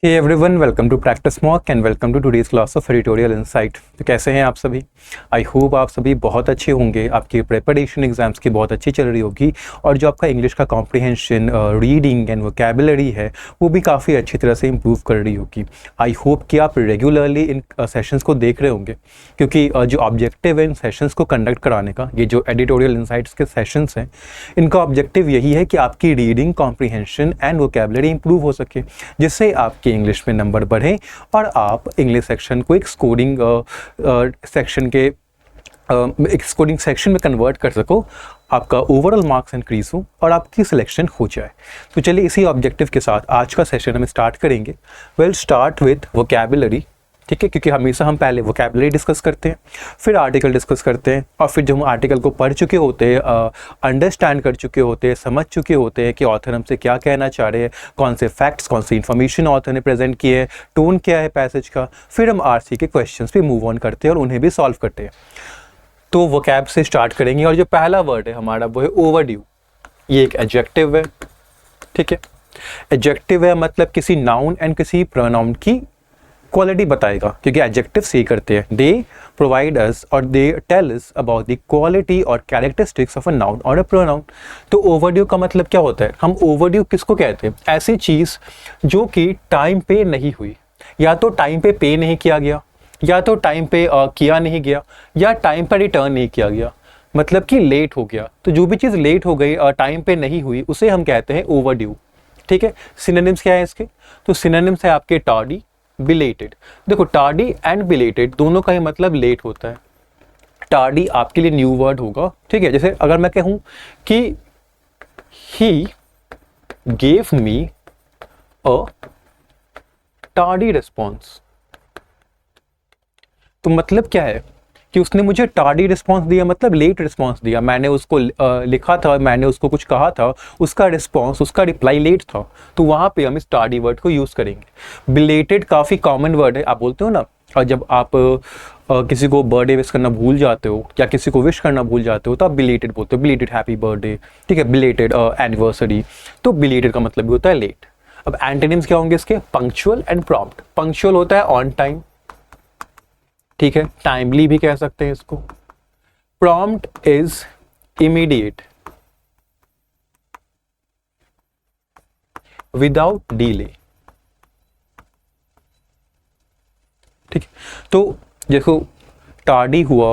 Hey everyone, welcome to Practice Mock and welcome to today's class of Editorial Insight। तो कैसे हैं आप सभी? आई होप आप सभी बहुत अच्छे होंगे। आपकी प्रिपरेशन एग्जाम्स की बहुत अच्छी चल रही होगी और जो आपका इंग्लिश का कॉम्प्रिहेंशन, रीडिंग एंड वोकैबुलरी है वो भी काफ़ी अच्छी तरह से इम्प्रूव कर रही होगी। आई होप कि आप रेगुलरली इन सेशंस को देख रहे होंगे, क्योंकि जो ऑब्जेक्टिव है इन सेशंस को कंडक्ट कराने का, ये जो एडिटोरियल इंसाइट्स के सेशंस हैं, इनका ऑब्जेक्टिव यही है कि आपकी reading comprehension and vocabulary improve हो सके, जिससे आपके इंग्लिश में नंबर बढ़े और आप इंग्लिश सेक्शन को एक स्कोरिंग सेक्शन में कन्वर्ट कर सको, आपका ओवरऑल मार्क्स इंक्रीज हो और आपकी सिलेक्शन हो जाए। तो चलिए इसी ऑब्जेक्टिव के साथ आज का सेशन हम स्टार्ट करेंगे। वेल स्टार्ट विद वोकैबुलरी, ठीक है, क्योंकि हमेशा हम पहले वोकैबुलरी डिस्कस करते हैं, फिर आर्टिकल डिस्कस करते हैं और फिर जब हम आर्टिकल को पढ़ चुके होते हैं, अंडरस्टैंड कर चुके होते हैं, समझ चुके होते हैं कि ऑथर हमसे क्या कहना चाह रहे हैं, कौन से फैक्ट्स, कौन सी इन्फॉर्मेशन ऑथर ने प्रेजेंट की है, टोन क्या है पैसेज का, फिर हम आरसी के क्वेश्चंस पे मूव ऑन करते हैं और उन्हें भी सॉल्व करते हैं। तो वोकैब से स्टार्ट करेंगे और जो पहला वर्ड है हमारा वो है ओवरड्यू। ये एक एडजेक्टिव है, ठीक है। एडजेक्टिव है मतलब किसी नाउन एंड किसी प्रोनाउन की क्वालिटी बताएगा, क्योंकि एडजेक्टिव से करते हैं, दे प्रोवाइड अस और they tell us about the quality और कैरेक्टरिस्टिक्स ऑफ अ नाउन और अ प्रोनाउन। तो ओवरड्यू का मतलब क्या होता है? हम ओवरड्यू किसको कहते हैं? ऐसी चीज़ जो कि टाइम पे नहीं हुई, या तो टाइम पे नहीं किया गया, या तो टाइम पे किया नहीं गया, या टाइम पर रिटर्न नहीं किया गया, मतलब कि लेट हो गया। तो जो भी चीज़ लेट हो गई और टाइम पे नहीं हुई उसे हम कहते हैं ओवरड्यू, ठीक है। सिनोनिम्स क्या है इसके? तो सिनोनिम्स है आपके टार्डी, बिलेटेड। देखो टार्डी एंड बिलेटेड दोनों का ही मतलब लेट होता है। टार्डी आपके लिए न्यू वर्ड होगा, ठीक है। जैसे अगर मैं कहूं कि he gave me a tardy response, तो मतलब क्या है कि उसने मुझे टार्डी रिस्पॉन्स दिया, मतलब लेट रिस्पॉन्स दिया। मैंने उसको लिखा था, मैंने उसको कुछ कहा था, उसका रिस्पॉन्स, उसका रिप्लाई लेट था, तो वहाँ पे हम इस टार्डी वर्ड को यूज़ करेंगे। बिलेटेड काफ़ी कॉमन वर्ड है, आप बोलते हो ना, और जब आप किसी को बर्थडे विश करना भूल जाते हो या किसी को विश करना भूल जाते हो तो आप बिलेटेड बोलते हो, बिलेटेड हैप्पी बर्थडे, ठीक है, बिलेटेड एनिवर्सरी। तो बिलेटेड का मतलब भी होता है लेट। अब एंटोनिम्स क्या होंगे इसके? Punctual and prompt. पंक्चुअल होता है ऑन टाइम, ठीक है, टाइमली भी कह सकते हैं इसको। Prompt is immediate, without delay, ठीक है। तो देखो टार्डी हुआ,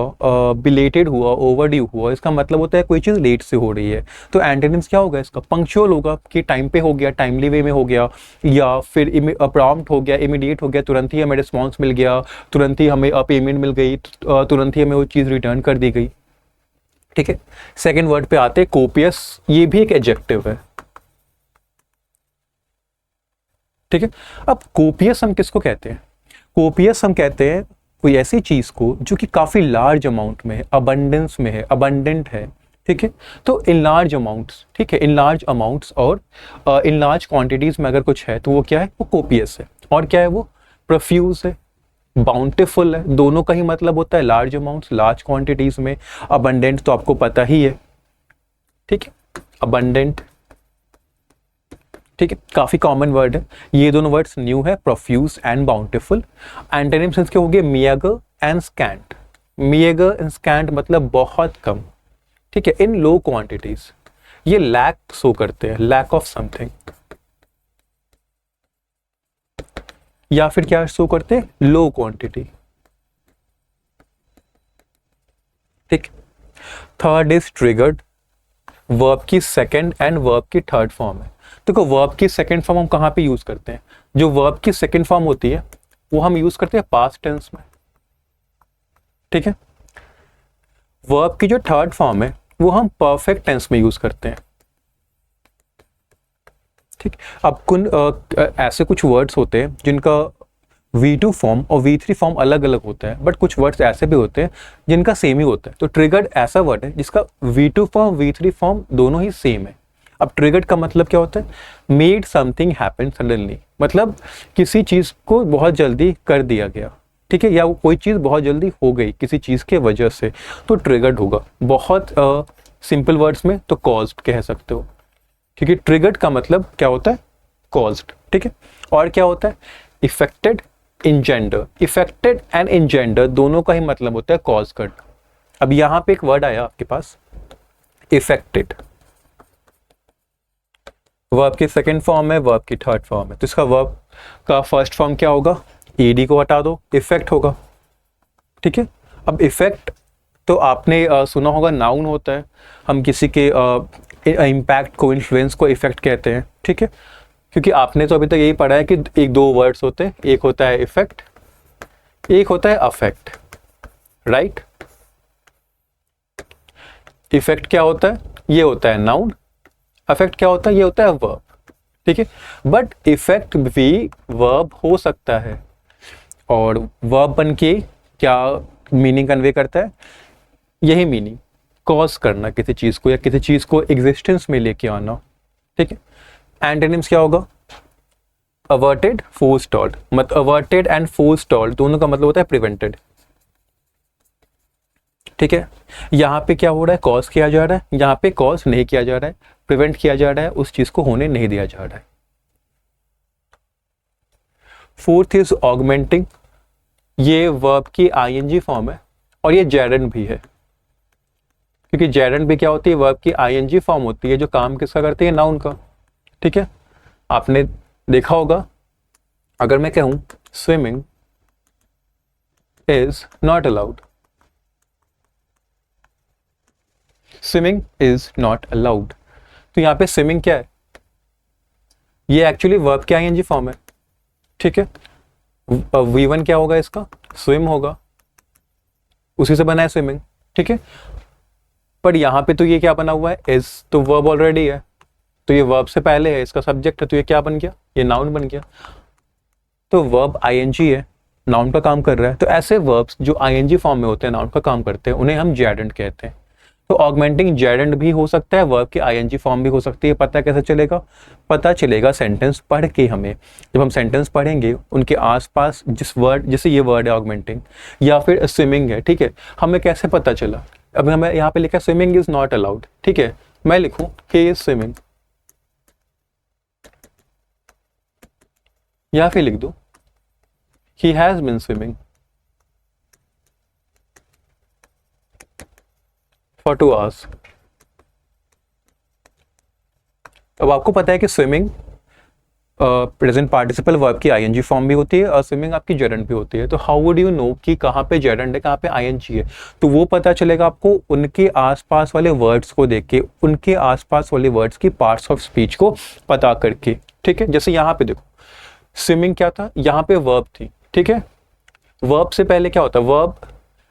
बिलेटेड हुआ, ओवरड्यू हुआ, इसका मतलब होता है कोई चीज़ लेट से हो रही है। तो एंटोनिम्स क्या होगा इसका? पंक्चुअल होगा कि टाइम पे हो गया, टाइमली वे में हो गया, या फिर प्रॉम्प्ट हो गया, इमीडिएट हो गया, तुरंत ही हमें रिस्पॉन्स मिल गया, तुरंत ही हमें पेमेंट मिल गई, तुरंत ही हमें वो चीज़ रिटर्न कर दी गई, ठीक है। सेकेंड वर्ड पे आते हैं कोपियस। ये भी एक एडजेक्टिव है, ठीक है। अब कोपियस हम किसको कहते हैं? कोपियस हम कहते हैं कोई ऐसी चीज को जो कि काफी लार्ज अमाउंट में है, अबंडेंस में है, अबंडेंट है, ठीक है। तो इन लार्ज अमाउंट्स, ठीक है, इन लार्ज अमाउंट्स और इन लार्ज क्वांटिटीज में अगर कुछ है तो वो क्या है? वो कोपियस है। और क्या है वो? प्रोफ्यूज है, बाउंटिफुल है। दोनों का ही मतलब होता है लार्ज अमाउंट्स, लार्ज क्वांटिटीज में। अबंडेंट तो आपको पता ही है, ठीक है, अबंडेंट, ठीक है, काफी कॉमन वर्ड है। ये दोनों वर्ड्स न्यू है, प्रोफ्यूज एंड बाउंटिफुल। एंटोनिम्स इसके हो गए मियागर एंड स्कैंट। मियागर एंड स्कैंट मतलब बहुत कम, ठीक है, इन लो क्वांटिटीज। ये लैक शो करते हैं, लैक ऑफ समथिंग, या फिर क्या शो करते हैं? लो क्वांटिटी, ठीक। Third is triggered. वर्ब की सेकेंड एंड वर्ब की थर्ड फॉर्म है। देखो वर्ब की सेकेंड फॉर्म हम कहाँ पे यूज करते हैं? जो वर्ब की सेकेंड फॉर्म होती है वो हम यूज करते हैं पास्ट टेंस में, ठीक है। वर्ब की जो थर्ड फॉर्म है वो हम परफेक्ट टेंस में यूज करते हैं, ठीक। अब ऐसे कुछ वर्ड्स होते हैं जिनका V2 फॉर्म और V3 फॉर्म अलग अलग होता है, बट कुछ वर्ड्स ऐसे भी होते हैं जिनका सेम ही होता है। तो ट्रिगर्ड ऐसा वर्ड है जिसका V2 फॉर्म, V3 फॉर्म दोनों ही सेम है। अब ट्रिगर्ड का मतलब क्या होता है? मेड समथिंग हैपन सडनली, मतलब किसी चीज को बहुत जल्दी कर दिया गया, ठीक है, या वो कोई चीज बहुत जल्दी हो गई किसी चीज के वजह से, तो ट्रिगर्ड होगा। बहुत सिंपल वर्ड्स में तो कॉज्ड कह सकते हो, क्योंकि ट्रिगर्ड का मतलब क्या होता है? कॉज्ड, ठीक है। और क्या होता है, इफेक्टेड, इंजेंडर। इफेक्टेड एंड इंजेंडर दोनों का ही मतलब होता है कॉज करना। अब यहां पे एक वर्ड आया आपके पास इफेक्टेड, वर्ब की सेकेंड फॉर्म है, वर्ब की थर्ड फॉर्म है, तो इसका वर्ब का फर्स्ट फॉर्म क्या होगा, ईडी को हटा दो, इफेक्ट होगा, ठीक है। अब इफेक्ट तो आपने सुना होगा नाउन होता है, हम किसी के इम्पैक्ट को, इन्फ्लुएंस को इफेक्ट कहते हैं, ठीक है। क्योंकि आपने तो अभी तक यही पढ़ा है कि एक दो वर्ड्स होते हैं, एक होता है इफेक्ट, एक होता है अफेक्ट, राइट। इफेक्ट क्या होता है, ये होता है नाउन, अफेक्ट क्या होता है, ये होता है वर्ब, ठीक है। बट इफेक्ट भी वर्ब हो सकता है, और वर्ब बन के क्या मीनिंग कन्वे करता है, यही मीनिंग, कॉज करना किसी चीज को, या किसी चीज को एग्जिस्टेंस में लेके आना, ठीक है। एंटोनिम्स क्या होगा, अवर्टेड, फोरस्टॉल्ड। मतलब अवर्टेड एंड फोरस्टॉल्ड दोनों का मतलब होता है प्रिवेंटेड, ठीक है। यहां पे क्या हो रहा है, कॉज किया जा रहा है, यहां पे कॉज नहीं किया जा रहा है, प्रिवेंट किया जा रहा है, उस चीज को होने नहीं दिया जा रहा है। फोर्थ इज ऑगमेंटिंग, ये वर्ब की आईएनजी फॉर्म है, और ये जेरेंड भी है, क्योंकि जेरेंड भी क्या होती है, वर्ब की आईएनजी फॉर्म होती है, जो काम किसका करती है, नाउन का, ठीक है। आपने देखा होगा, अगर मैं कहूं swimming is not allowed, swimming is not allowed, तो यहां पे स्विमिंग क्या है, ये एक्चुअली वर्ब की आईएनजी फॉर्म है, ठीक है। V1 क्या होगा इसका, स्विम होगा, उसी से बना है स्विमिंग, ठीक है। पर यहां पे तो ये क्या बना हुआ है, इज, तो वर्ब ऑलरेडी है, तो ये वर्ब से पहले है, इसका सब्जेक्ट है, तो ये क्या बन गया, ये नाउन बन गया। तो वर्ब आईएनजी है, नाउन का काम कर रहा है, तो ऐसे वर्ब्स जो आईएनजी फॉर्म में होते हैं, नाउन का काम करते हैं, उन्हें हम जेरेंड कहते हैं। तो ऑगमेंटिंग जेरेंड भी हो सकता है, वर्ब की आईएनजी फॉर्म भी हो सकती है। पता कैसे चलेगा, पता चलेगा सेंटेंस पढ़ के हमें, जब हम सेंटेंस पढ़ेंगे उनके आसपास जिस वर्ड, जैसे ये वर्ड है ऑगमेंटिंग या फिर स्विमिंग है, ठीक है, हमें कैसे पता चला। अब हमें यहाँ पे लिखा है स्विमिंग इज नॉट अलाउड, ठीक है, मैं लिखूं ही इज स्विमिंग, या फिर लिख दूं he has been swimming for 2 hours। अब आपको पता है कि स्विमिंग प्रेजेंट पार्टिसिपल वर्ब की आईएनजी फॉर्म भी होती है, और स्विमिंग आपकी जेरेंड भी होती है। तो हाउ वुड यू नो कि कहाँ पे जेरेंड है, कहाँ पे आईएनजी है, तो वो पता चलेगा आपको उनके आसपास वाले वर्ड्स को देख के, उनके आसपास वाले वर्ड्स की पार्ट्स ऑफ स्पीच को पता करके, ठीक है। जैसे यहाँ पे देखो, स्विमिंग क्या था, यहाँ पे वर्ब थी, ठीक है। वर्ब से पहले क्या होता है, verb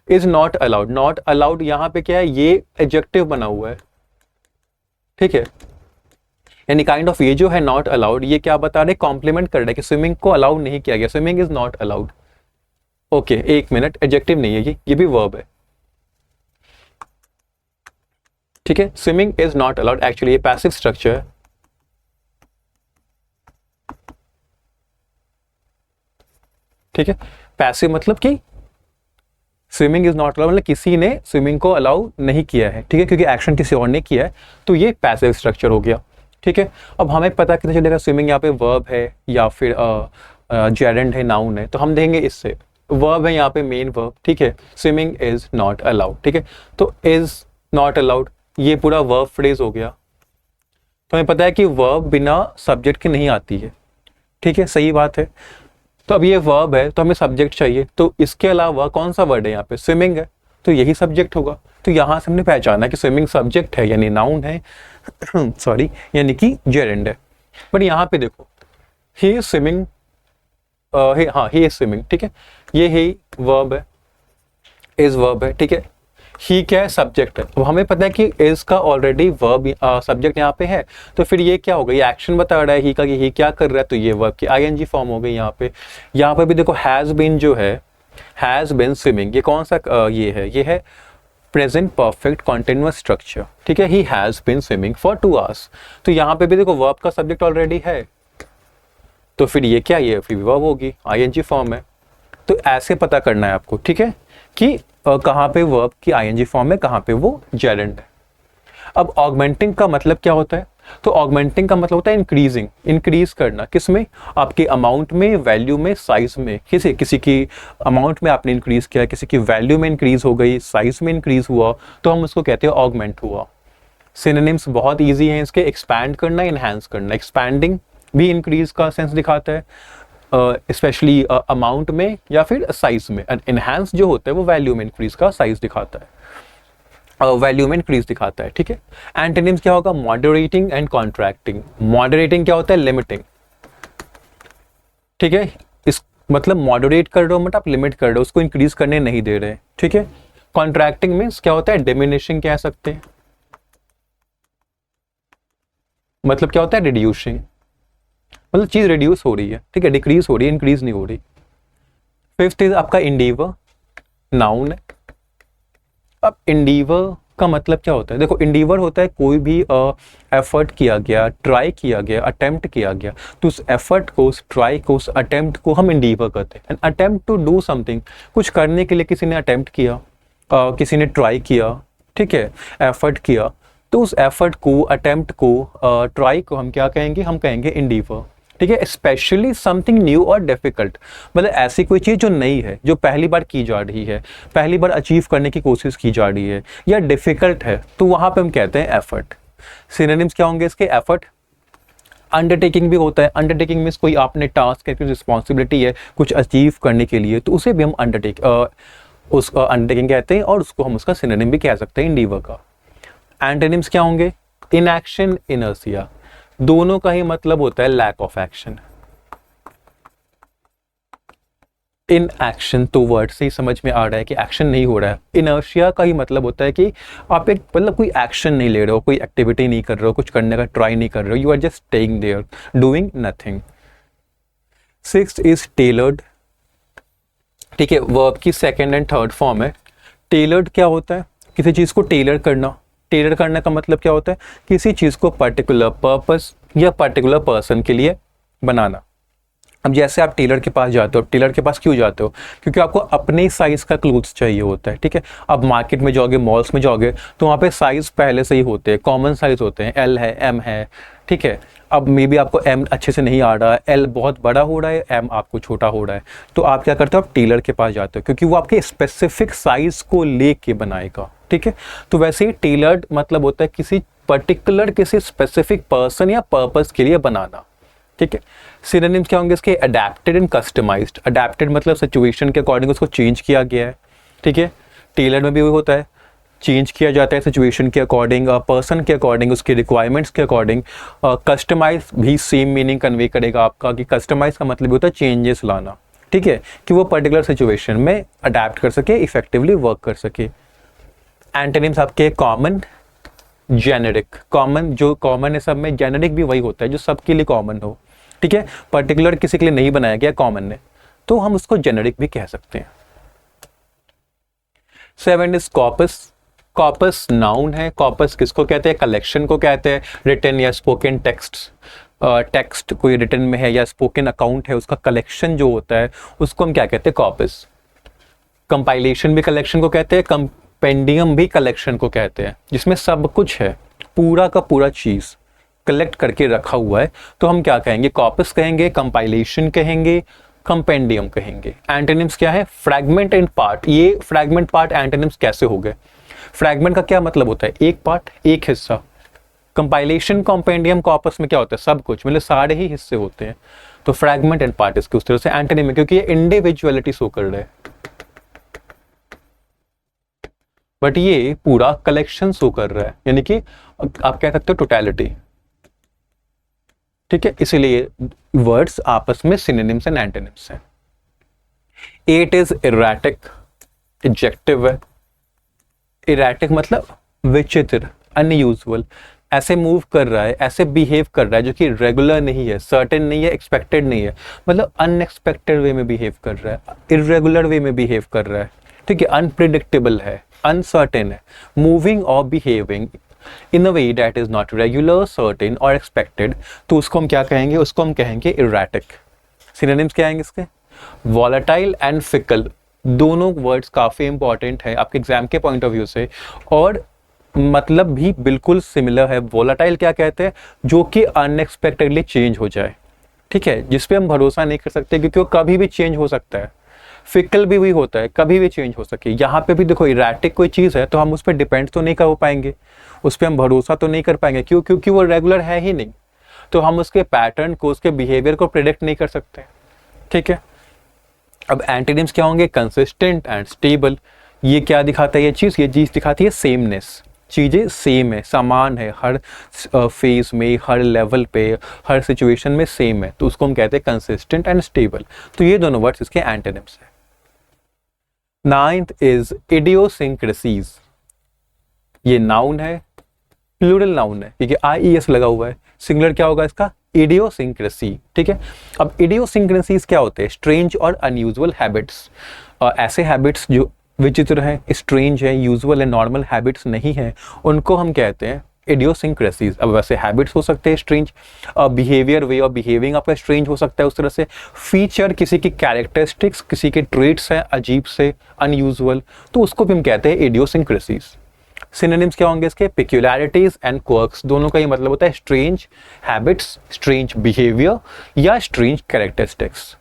is not allowed, not allowed यहाँ पे क्या है, ये एडजेक्टिव बना हुआ है, ठीक है। यानी काइंड ऑफ ये जो है नॉट अलाउड, ये क्या बता रहे, कॉम्प्लीमेंट कर रहा है कि स्विमिंग को अलाउड नहीं किया गया, swimming is not allowed. Okay, एक मिनट, एडजेक्टिव नहीं है ये भी वर्ब है, ठीक है। Swimming is not allowed, actually ये पैसिव स्ट्रक्चर है, ठीक है। पैसिव मतलब कि स्विमिंग इज नॉट अलाउड, मतलब किसी ने स्विमिंग को अलाउ नहीं किया है, ठीक है, क्योंकि एक्शन किसी और ने किया है, तो ये पैसिव स्ट्रक्चर हो गया, ठीक है। अब हमें पता कैसे चलेगा स्विमिंग यहाँ पे वर्ब है या फिर जेरेंड है, नाउन है, तो हम देंगे इससे, वर्ब है यहाँ पे मेन वर्ब, ठीक है, स्विमिंग इज नॉट अलाउड, ठीक है। तो इज नॉट अलाउड ये पूरा वर्ब फ्रेज हो गया। तो हमें पता है कि वर्ब बिना सब्जेक्ट के नहीं आती है, ठीक है, सही बात है। तो अब ये वर्ब है तो हमें सब्जेक्ट चाहिए, तो इसके अलावा कौन सा वर्ड है यहाँ पे, स्विमिंग है, तो यही सब्जेक्ट होगा। तो यहाँ से हमने पहचाना कि स्विमिंग सब्जेक्ट है, यानी नाउन है सॉरी, यानी कि जेरेंड है। बट यहाँ पे देखो, ही इज स्विमिंग, हाँ ही इज स्विमिंग, ठीक है, ये ही वर्ब है, इज वर्ब है, ठीक है। ही क्या है, सब्जेक्ट है। अब हमें पता है कि इज का ऑलरेडी वर्ब सब्जेक्ट यहाँ पे है, तो फिर ये क्या होगा, ये एक्शन बता रहा है ही का कि ही क्या कर रहा है, तो ये वर्ब की आईएनजी फॉर्म हो गई यहाँ पे। यहाँ पे भी देखो हैज बीन जो है, हैज बीन स्विमिंग, ये कौन सा ये है प्रेजेंट परफेक्ट कॉन्टिन्यूअस स्ट्रक्चर, ठीक है, he has been swimming for 2 hours। तो यहाँ पे भी देखो वर्ब का सब्जेक्ट ऑलरेडी है, तो फिर ये क्या, ये फिर वर्ब होगी, आईएनजी फॉर्म है। तो ऐसे पता करना है आपको, ठीक है, कि कहाँ पे वर्ब की आईएनजी फॉर्म है, कहाँ पे वो जेरेंड है। अब ऑगमेंटिंग का मतलब क्या होता है, तो ऑगमेंटिंग का मतलब होता है इंक्रीजिंग, इंक्रीज करना, किस में, आपके अमाउंट में, वैल्यू में, साइज में। किसी की अमाउंट में आपने इंक्रीज किया, किसी की वैल्यू में इंक्रीज हो गई, साइज में इंक्रीज हुआ, तो हम उसको कहते हैं ऑगमेंट हुआ। सिनोनिम्स बहुत ईजी हैं इसके, एक्सपैंड करना, इनहैंस करना। एक्सपैंडिंग भी इंक्रीज का सेंस दिखाता है स्पेशली अमाउंट में या फिर साइज में। इनहैंस जो होता है वो वैल्यू में इंक्रीज का साइज दिखाता है, वैल्यू में इंक्रीज दिखाता है, ठीक है। एंटोनिम्स क्या होगा, मॉडरेटिंग एंड कॉन्ट्रैक्टिंग। मॉडरेटिंग क्या होता है, लिमिटिंग, ठीक है। इस मतलब मॉडरेट कर रहे हो मतलब आप लिमिट कर रहे हो, उसको इंक्रीज करने नहीं दे रहे, ठीक है। कॉन्ट्रैक्टिंग मीन्स क्या होता है, डिमिनिशिंग कह सकते हैं, मतलब क्या होता है, रिड्यूसिंग, मतलब चीज रिड्यूस हो रही है, ठीक है, डिक्रीज हो रही है, इंक्रीज नहीं हो रही। फिफ्थ इज आपका इंडीवर, नाउन है। अब इंडीवर का मतलब क्या होता है, देखो इंडीवर होता है कोई भी एफर्ट किया गया, ट्राई किया गया, अटेम्प्ट किया गया, तो उस एफर्ट को, उस ट्राई को, उस अटेम्प्ट को हम इंडीवर कहते हैं। An attempt to do something, कुछ करने के लिए किसी ने अटेम्प्ट किया, किसी ने ट्राई किया, ठीक है, एफर्ट किया, तो उस एफर्ट को, अटेम्प्ट को, ट्राई को हम क्या कहेंगे, हम कहेंगे इंडीवर, ठीक है। स्पेशली समथिंग न्यू और डिफिकल्ट, मतलब ऐसी कोई चीज़ जो नई है, जो पहली बार की जा रही है, पहली बार अचीव करने की कोशिश की जा रही है, या डिफिकल्ट है, तो वहाँ पे हम कहते हैं एफर्ट। सिनोनिम्स क्या होंगे इसके, एफर्ट। अंडरटेकिंग भी होता है, अंडरटेकिंग मीन्स कोई आपने टास्क है, कोई रिस्पॉन्सिबिलिटी है कुछ अचीव करने के लिए, तो उसे भी हम उसका अंडरटेकिंग कहते हैं, और उसको हम उसका सिनोनिम भी कह सकते हैं इंडीवर का। एंटोनिम्स क्या होंगे, इनएक्शन, इनर्शिया, दोनों का ही मतलब होता है lack of action. Inaction तो वर्ड से ही समझ में आ रहा है कि एक्शन नहीं हो रहा है। इनर्शिया का ही मतलब होता है कि आप एक मतलब कोई एक्शन नहीं ले रहे हो, कोई एक्टिविटी नहीं कर रहे हो, कुछ करने का ट्राई नहीं कर रहे हो, you are just staying there doing nothing. Sixth is tailored, ठीक है, वर्ब की सेकेंड एंड थर्ड फॉर्म है। टेलर्ड क्या होता है, किसी चीज को टेलर करना। टेलर करने का मतलब क्या होता है, किसी चीज को पर्टिकुलर पर्पस या पर्टिकुलर पर्सन के लिए बनाना। अब जैसे आप टेलर के पास जाते हो, टेलर के पास क्यों जाते हो, क्योंकि आपको अपने साइज का क्लोथ्स चाहिए होता है, ठीक है। अब मार्केट में जाओगे, मॉल्स में जाओगे, तो वहाँ पे साइज पहले से ही होते हैं, कॉमन साइज होते हैं, एल है, एम है, ठीक है। अब मे बी आपको एम अच्छे से नहीं आ रहा है, एल बहुत बड़ा हो रहा है, एम आपको छोटा हो रहा है, तो आप क्या करते हो, आप टेलर के पास जाते हो, क्योंकि वो आपके स्पेसिफिक साइज को लेके बनाएगा, ठीक है। तो वैसे ही टेलर्ड मतलब होता है किसी पर्टिकुलर, किसी स्पेसिफिक पर्सन या पर्पस के लिए बनाना, ठीक है। सिनोनिम्स क्या होंगे इसके, अडेप्टेड एंड कस्टमाइज्ड। अडेप्टेड मतलब सिचुएशन के अकॉर्डिंग उसको चेंज किया गया है, ठीक है। टेलर में भी वही होता है, चेंज किया जाता है सिचुएशन के अकॉर्डिंग, पर्सन के अकॉर्डिंग, उसके रिक्वायरमेंट्स के अकॉर्डिंग। कस्टमाइज भी सेम मीनिंग कन्वे करेगा आपका, कि कस्टमाइज का मतलब होता है चेंजेस लाना, ठीक है, कि वो पर्टिकुलर सिचुएशन में अडेप्ट कर सके, इफेक्टिवली वर्क कर सके। एंटोनिम्स आपके कॉमन, जेनेरिक। कॉमन, जो कॉमन है सब में, जेनेरिक भी वही होता है जो सबके लिए कॉमन हो, ठीक है। पर्टिकुलर किसी के लिए नहीं बनाया गया कॉमन ने, तो हम उसको जेनेरिक भी कह सकते हैं। 7 इज कॉपस। कॉपस नाउन है। कॉपस किसको कहते हैं, कलेक्शन को कहते हैं। रिटन या स्पोकन टेक्स्ट, टेक्स्ट कोई रिटन में है या स्पोकन अकाउंट है, उसका कलेक्शन जो होता है उसको हम क्या कहते हैं, कॉपस। कंपाइलेशन भी कलेक्शन को कहते हैं, कंपेंडियम भी कलेक्शन को कहते हैं, जिसमें सब कुछ है, पूरा का पूरा चीज कलेक्ट करके रखा हुआ है, तो हम क्या कहेंगे, कॉपस कहेंगे, कंपाइलेशन कहेंगे, कंपेंडियम कहेंगे। एंटोनिम्स क्या है, फ्रैगमेंट एंड पार्ट। ये फ्रैगमेंट पार्ट एंटोनिम्स कैसे हो गए, फ्रैगमेंट का क्या मतलब होता है, एक पार्ट, एक हिस्सा। कंपाइलेशन, कंपेंडियम, कॉपस में क्या होता है, सब कुछ, मतलब सारे ही हिस्से होते हैं। तो फ्रैगमेंट एंड पार्ट इसके उस तरह से एंटोनिम है, क्योंकि ये इंडिविजुअलिटी शो कर रहे हैं, बट ये पूरा कलेक्शन शो कर रहा है, यानी कि आप कह सकते हो टोटलिटी, ठीक है। इसीलिए वर्ड्स आपस में सिनोनिम्स एंड एंटोनिम्स हैं। 8 इज इरेटिक, एडजेक्टिव है। इरेटिक मतलब विचित्र, अनयूजुअल, ऐसे मूव कर रहा है, ऐसे बिहेव कर रहा है जो कि रेगुलर नहीं है, सर्टेन नहीं है, एक्सपेक्टेड नहीं है, मतलब अनएक्सपेक्टेड वे में बिहेव कर रहा है, इरेगुलर वे में बिहेव कर रहा है, ठीक है, अनप्रिडिक्टेबल है, अनसर्टेन है, मूविंग और behaving in a way that is not regular, certain और एक्सपेक्टेड, तो उसको हम क्या कहेंगे, उसको हम कहेंगे इरेटिक। सिनोनिम्स क्या आएंगे इसके, वॉलेटाइल एंड फिकल। दोनों वर्ड्स काफी इंपॉर्टेंट है आपके एग्जाम के पॉइंट ऑफ व्यू से, और मतलब भी बिल्कुल सिमिलर है। वोलाटाइल क्या कहते हैं? जो कि अनएक्सपेक्टेडली चेंज हो जाए, ठीक है, जिस पे हम भरोसा नहीं कर सकते क्योंकि वो कभी भी चेंज हो सकता है। फिकल भी होता है, कभी भी चेंज हो सके। यहाँ पे भी देखो इरेटिक कोई चीज़ है तो हम उस पर डिपेंड तो नहीं कर पाएंगे, उस पर हम भरोसा तो नहीं कर पाएंगे। क्यों? क्योंकि वो रेगुलर है ही नहीं, तो हम उसके पैटर्न को, उसके बिहेवियर को प्रिडिक्ट नहीं कर सकते, ठीक है। अब एंटीनिम्स क्या होंगे? Consistent and stable. ये क्या दिखाता है? ये चीज़ दिखाती है सेमनेस। चीज़ें सेम है, समान है, हर फेज में, हर लेवल पे, हर सिचुएशन में सेम है, तो उसको हम कहते हैं कंसिस्टेंट एंड स्टेबल। तो ये दोनों वर्ड्स इसके एंटीनिम्स है। Ninth is इडियोसिंक्रेसीज। ये नाउन है, प्लूरल नाउन है क्योंकि IES लगा हुआ है। सिंगुलर क्या होगा इसका? इडियोसिंक्रेसी, ठीक है। अब इडियोसिंक्रेसीज क्या होते हैं? स्ट्रेंज और अनयूजुअल हैबिट्स। ऐसे हैबिट्स जो विचित्र हैं, स्ट्रेंज है, यूजुअल है, नॉर्मल हैबिट्स नहीं है, उनको हम कहते हैं इडियोसिंक्रेसीज। अब वैसे हैबिट्स हो सकते हैं strange, behaviour, way of behaving आपका स्ट्रेंज हो सकता है उस तरह से। फीचर, किसी की कैरेक्टरिस्टिक्स, किसी के ट्रेट्स हैं अजीब से, अनयूजुअल, तो उसको भी हम कहते हैं इडियोसिंक्रेसीज। सिनोनिम्स क्या होंगे इसके? Peculiarities and quirks. दोनों का ये मतलब होता है स्ट्रेंज हैबिट्स, स्ट्रेंज बिहेवियर या strange characteristics.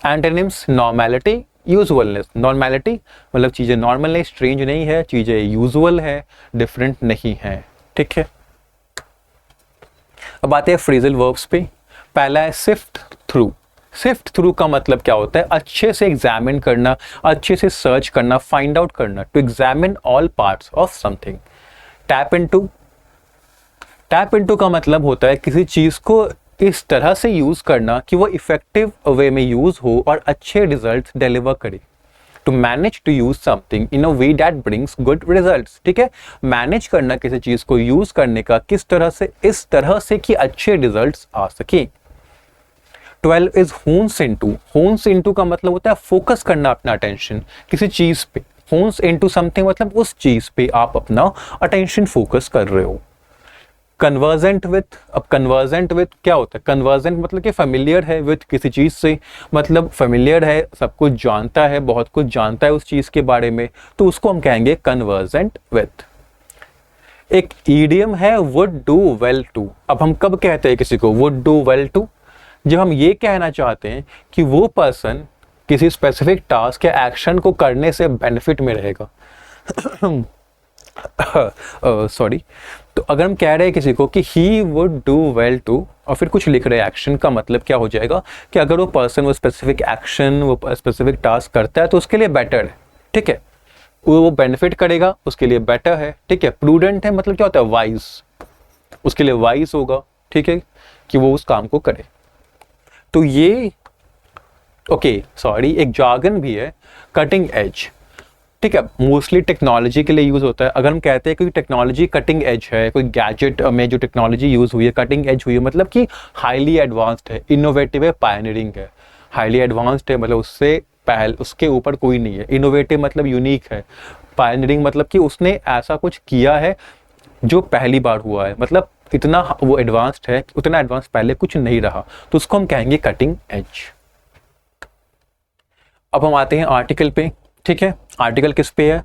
Antonyms normality, usualness. Normality मतलब चीजें नॉर्मल नहीं, स्ट्रेंज नहीं है, चीजें यूजुअल है, डिफरेंट नहीं है, ठीक है। अब आते हैं फ्रेजल वर्ब्स पे। पहला है सिफ्ट थ्रू। सिफ्ट थ्रू का मतलब क्या होता है? अच्छे से एग्जामिन करना, अच्छे से सर्च करना, फाइंड आउट करना। To examine all parts of something. Tap into. Tap into का मतलब होता है किसी चीज को इस तरह से यूज करना कि वो इफेक्टिव वे में यूज हो और अच्छे रिजल्ट डिलीवर करे। To manage to use something in a way that brings good results, ठीक है। मैनेज करना किसी चीज को यूज करने का किस तरह से, इस तरह से कि अच्छे रिजल्ट्स आ सके। 12 इज होन्स इनटू। होन्स इनटू का मतलब होता है फोकस करना अपना अटेंशन किसी चीज पे। होन्स इनटू समथिंग मतलब उस चीज पे आप अपना अटेंशन फोकस कर रहे हो। Convergent with. अब कन्वर्जेंट विथ क्या होता है? कन्वर्जेंट मतलब कि फेमिलियर है विथ किसी चीज से, मतलब फेमिलियर है, सब कुछ जानता है, बहुत कुछ जानता है उस चीज के बारे में, तो उसको हम कहेंगे कन्वर्जेंट विथ। एक ईडियम है वुड डू वेल टू। अब हम कब कहते हैं किसी को वुड डू वेल टू? जब हम ये कहना चाहते हैं कि वो पर्सन किसी स्पेसिफिक टास्क या एक्शन को करने से बेनिफिट में रहेगा। सॉरी। तो अगर हम कह रहे हैं किसी को कि he would do well to और फिर कुछ लिख रहे हैं एक्शन, का मतलब क्या हो जाएगा कि अगर वो पर्सन वो स्पेसिफिक एक्शन, वो स्पेसिफिक टास्क करता है तो उसके लिए बेटर है, ठीक है। वो बेनिफिट करेगा, उसके लिए बेटर है, ठीक है। प्रूडेंट है मतलब क्या होता है? वाइज, उसके लिए वाइज होगा, ठीक है, कि वो उस काम को करे। तो ये ओके सॉरी, एक जार्गन भी है कटिंग एज, ठीक है। मोस्टली टेक्नोलॉजी के लिए यूज होता है। अगर हम कहते हैं कोई टेक्नोलॉजी कटिंग एज है, कोई गैजेट में जो टेक्नोलॉजी यूज हुई है कटिंग एज हुई है, मतलब कि हाईली एडवांस्ड है, इनोवेटिव है, पायनियरिंग है। हाईली एडवांस्ड है मतलब उससे उसके ऊपर कोई नहीं है। इनोवेटिव मतलब यूनिक है। पायनियरिंग मतलब कि उसने ऐसा कुछ किया है जो पहली बार हुआ है, मतलब इतना वो एडवांस्ड है, उतना एडवांस पहले कुछ नहीं रहा, तो उसको हम कहेंगे कटिंग एज। अब हम आते हैं आर्टिकल पे, ठीक है। आर्टिकल किस पे है?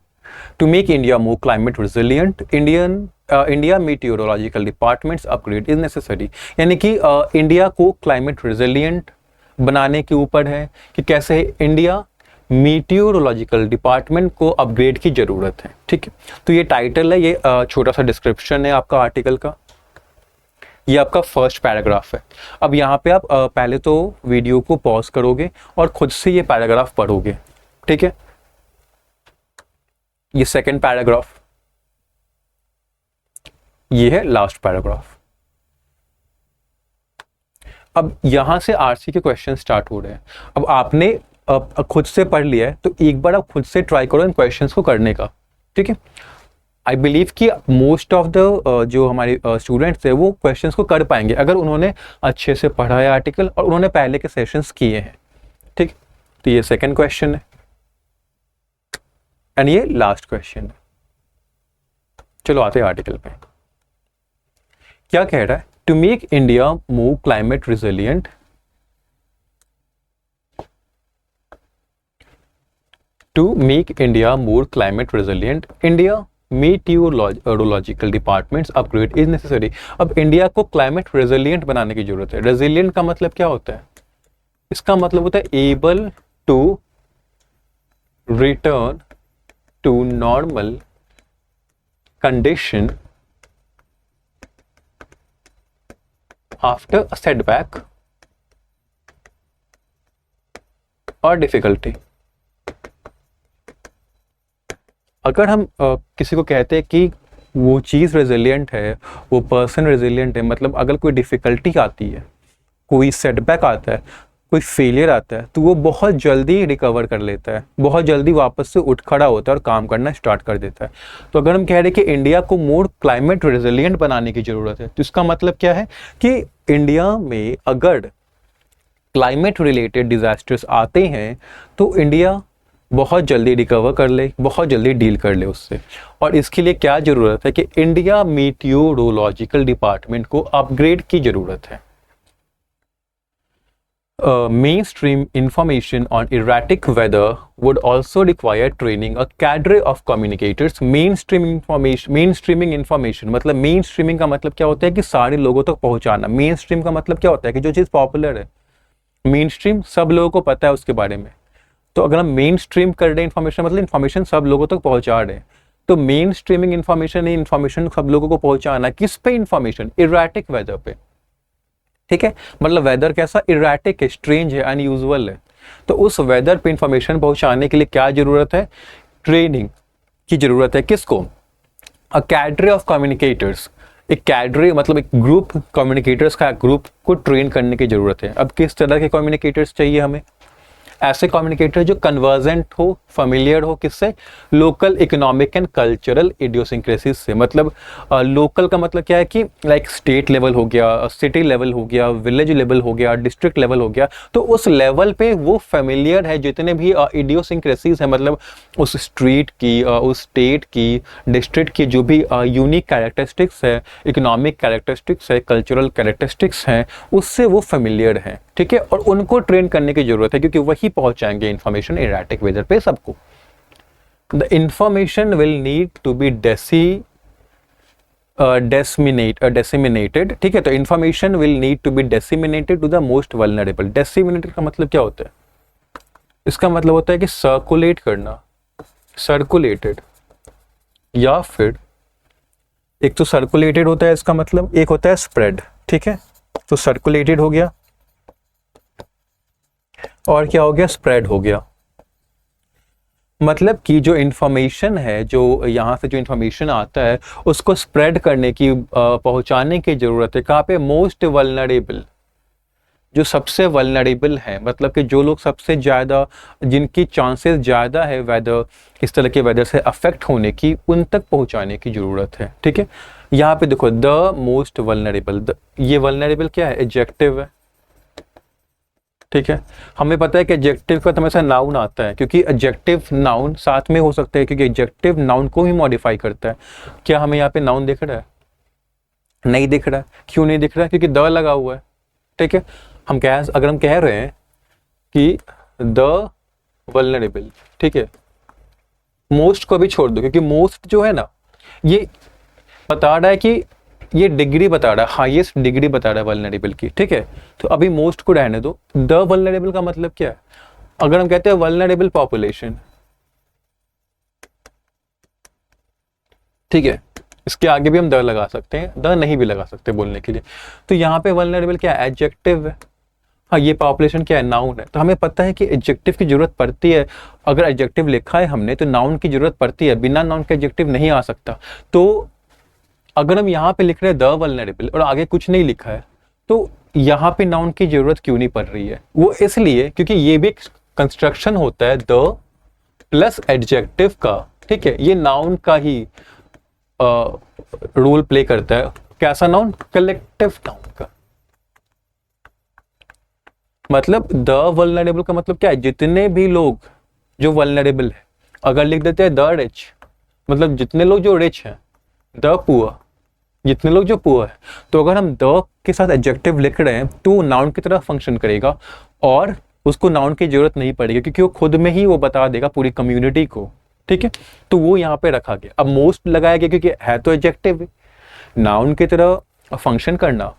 To make India more climate resilient, India meteorological departments upgrade is necessary. यानी कि इंडिया को क्लाइमेट रिजिलियंट बनाने के ऊपर है कि कैसे इंडिया मीटियोरोलॉजिकल डिपार्टमेंट को अपग्रेड की जरूरत है, ठीक है। तो ये टाइटल है, ये छोटा सा डिस्क्रिप्शन है आपका आर्टिकल का, ये आपका फर्स्ट पैराग्राफ है। अब यहाँ पे आप पहले तो वीडियो को पॉज करोगे और खुद से ये पैराग्राफ पढ़ोगे, ठीक है। ये सेकंड पैराग्राफ, ये है लास्ट पैराग्राफ। अब यहां से आरसी के क्वेश्चन स्टार्ट हो रहे हैं। अब आपने खुद से पढ़ लिया है तो एक बार आप खुद से ट्राई करो इन क्वेश्चंस को करने का, ठीक है। आई बिलीव कि मोस्ट ऑफ द जो हमारे स्टूडेंट्स हैं वो क्वेश्चंस को कर पाएंगे अगर उन्होंने अच्छे से पढ़ा है आर्टिकल और उन्होंने पहले के सेशंस किए हैं, ठीक। तो ये सेकंड क्वेश्चन है एंड ये लास्ट क्वेश्चन है। चलो आते हैं आर्टिकल पे। क्या कह रहा है? To make India more climate resilient, to make India more climate resilient, India meteorological departments upgrade is necessary। अब इंडिया को क्लाइमेट रेजिलिएंट बनाने की जरूरत है। रेजिलिएंट का मतलब क्या होता है? इसका मतलब होता है able to return to normal condition after a setback और डिफिकल्टी। अगर हम किसी को कहते हैं कि वो चीज़ रेजिलिएंट है, वो पर्सन रेजिलिएंट है, मतलब अगर कोई डिफ़िकल्टी आती है, कोई सेटबैक आता है, कोई फेलियर आता है, तो वो बहुत जल्दी रिकवर कर लेता है, बहुत जल्दी वापस से उठ खड़ा होता है और काम करना स्टार्ट कर देता है। तो अगर हम कह रहे हैं कि इंडिया को मोर क्लाइमेट रेजिलिएंट बनाने की ज़रूरत है, तो इसका मतलब क्या है कि इंडिया में अगर क्लाइमेट रिलेटेड डिज़ास्टर्स आते हैं तो इंडिया बहुत जल्दी रिकवर कर ले, बहुत जल्दी डील कर ले उससे। और इसके लिए क्या ज़रूरत है कि इंडिया मीटियोरोलॉजिकल डिपार्टमेंट को अपग्रेड की ज़रूरत है। Mainstream information on erratic weather would also require training a cadre of communicators। mainstreaming information मतलब mainstreaming का मतलब क्या होता है कि सारे लोगों तक पहुंचाना। mainstream का मतलब क्या होता है कि जो चीज़ पॉपुलर है, mainstream सब लोगों को पता है उसके बारे में। तो अगर हम मेन स्ट्रीम कर रहे हैं इन्फॉर्मेशन, मतलब इन्फॉर्मेशन सब लोगों तक पहुंचा रहे हैं, तो मेन स्ट्रीमिंग इन्फॉर्मेशन है, इन्फॉर्मेशन सब लोगों को पहुंचाना। किस पे इन्फॉर्मेशन? इरेटिक वेदर पे, ठीक है। मतलब वेदर कैसा? इरेटिक है, स्ट्रेंज है, अनयूजुअल है। तो उस वेदर पे इंफॉर्मेशन पहुंचाने के लिए क्या जरूरत है? ट्रेनिंग की जरूरत है। किसको? अ कैडरे ऑफ कम्युनिकेटर्स। एक कैडरे मतलब एक ग्रुप, कम्युनिकेटर्स का ग्रुप को ट्रेन करने की जरूरत है। अब किस तरह के कम्युनिकेटर्स चाहिए हमें? ऐसे कम्युनिकेटर जो कन्वर्जेंट हो, फेमिलियर हो, किससे? लोकल इकोनॉमिक एंड कल्चरल इडियोसिंक्रेसीज से। मतलब लोकल का मतलब क्या है कि लाइक स्टेट लेवल हो गया, सिटी लेवल हो गया, विलेज लेवल हो गया, डिस्ट्रिक्ट लेवल हो गया, तो उस लेवल पे वो फेमिलियर है जितने भी इडियोसिंक्रेसीज है, मतलब उस स्ट्रीट की, उस स्टेट की, डिस्ट्रिक्ट की जो भी यूनिक कैरेक्टरिस्टिक्स है, इकोनॉमिक कैरेक्टरिस्टिक्स है, कल्चरल कैरेक्टरिस्टिक्स हैं, उससे वो फेमिलियर है, ठीक है। और उनको ट्रेन करने की जरूरत है क्योंकि वही पहुंचाएंगे इंफॉर्मेशन इरेटिक वेदर पे सबको। The information will need to be disseminated, ठीक है। तो information will need to be disseminated to the most vulnerable. Disseminated का मतलब क्या होता है? इसका मतलब होता है कि सर्कुलेट करना, सर्कुलेटेड, या फिर एक तो सर्कुलेटेड होता है, इसका मतलब एक होता है स्प्रेड, ठीक है। तो सर्कुलेटेड हो गया और क्या हो गया? स्प्रेड हो गया। मतलब कि जो इंफॉर्मेशन है, जो यहाँ से जो इंफॉर्मेशन आता है, उसको स्प्रेड करने की, पहुंचाने की जरूरत है। कहाँ पे? मोस्ट वल्नरेबल, जो सबसे वल्नरेबल है, मतलब कि जो लोग सबसे ज़्यादा, जिनकी चांसेस ज़्यादा है वेदर, इस तरह के वेदर से अफेक्ट होने की, उन तक पहुंचाने की ज़रूरत है, ठीक है। यहाँ पे देखो द मोस्ट वल्नरेबल, ये वल्नरेबल क्या है? एडजेक्टिव है, ठीक है। हमें पता है कि एडजेक्टिव का तो हमेशा नाउन आता है, क्योंकि एडजेक्टिव नाउन साथ में हो सकते हैं, क्योंकि एडजेक्टिव नाउन को ही मॉडिफाई करता है। क्या हमें यहाँ पे नाउन दिख रहा है? नहीं दिख रहा है। क्यों नहीं दिख रहा है? क्योंकि द लगा हुआ है, ठीक है। अगर हम कह रहे हैं कि द वल्नरेबल, ठीक है, मोस्ट को भी छोड़ दो, क्योंकि मोस्ट जो है ना, ये बता रहा है कि ये डिग्री बता रहा है, हाईएस्ट डिग्री बता रहा है वल्नरेबल की, ठीक है। तो अभी मोस्ट को रहने दो। द वल्नरेबल का मतलब क्या है? अगर हम कहते हैं वल्नरेबल पॉपुलेशन, ठीक है, इसके आगे भी हम द लगा सकते हैं, द नहीं भी लगा सकते बोलने के लिए। तो यहाँ पे वल्नरेबल क्या है? एडजेक्टिव है। हाँ, ये पॉपुलेशन क्या है? नाउन है। तो हमें पता है कि एडजेक्टिव की जरूरत पड़ती है। अगर एडजेक्टिव लिखा है हमने तो नाउन की जरूरत पड़ती है, बिना नाउन के एडजेक्टिव नहीं आ सकता। तो अगर हम यहाँ पे लिख रहे हैं द वल्नरेबल और आगे कुछ नहीं लिखा है, तो यहाँ पे नाउन की जरूरत क्यों नहीं पड़ रही है? वो इसलिए क्योंकि ये भी एक कंस्ट्रक्शन होता है द प्लस एडजेक्टिव का, ठीक है। ये नाउन का ही रोल प्ले करता है। कैसा नाउन? कलेक्टिव नाउन का। मतलब द वल्नरेबल का मतलब क्या है? जितने भी लोग जो वल्नरेबल है। अगर लिख देते हैं द रिच, मतलब जितने लोग जो रिच हैं, द पुअर, जितने लोग जो पुअर है, तो अगर हम द के साथ एडजेक्टिव लिख रहे हैं तो नाउन की तरह फंक्शन करेगा और उसको नाउन की जरूरत नहीं पड़ेगी, क्योंकि वो खुद में ही वो बता देगा पूरी कम्युनिटी को, ठीक है, तो वो यहाँ पे रखा गया। अब मोस्ट लगाया गया क्योंकि है तो एडजेक्टिव, नाउन की तरह फंक्शन करना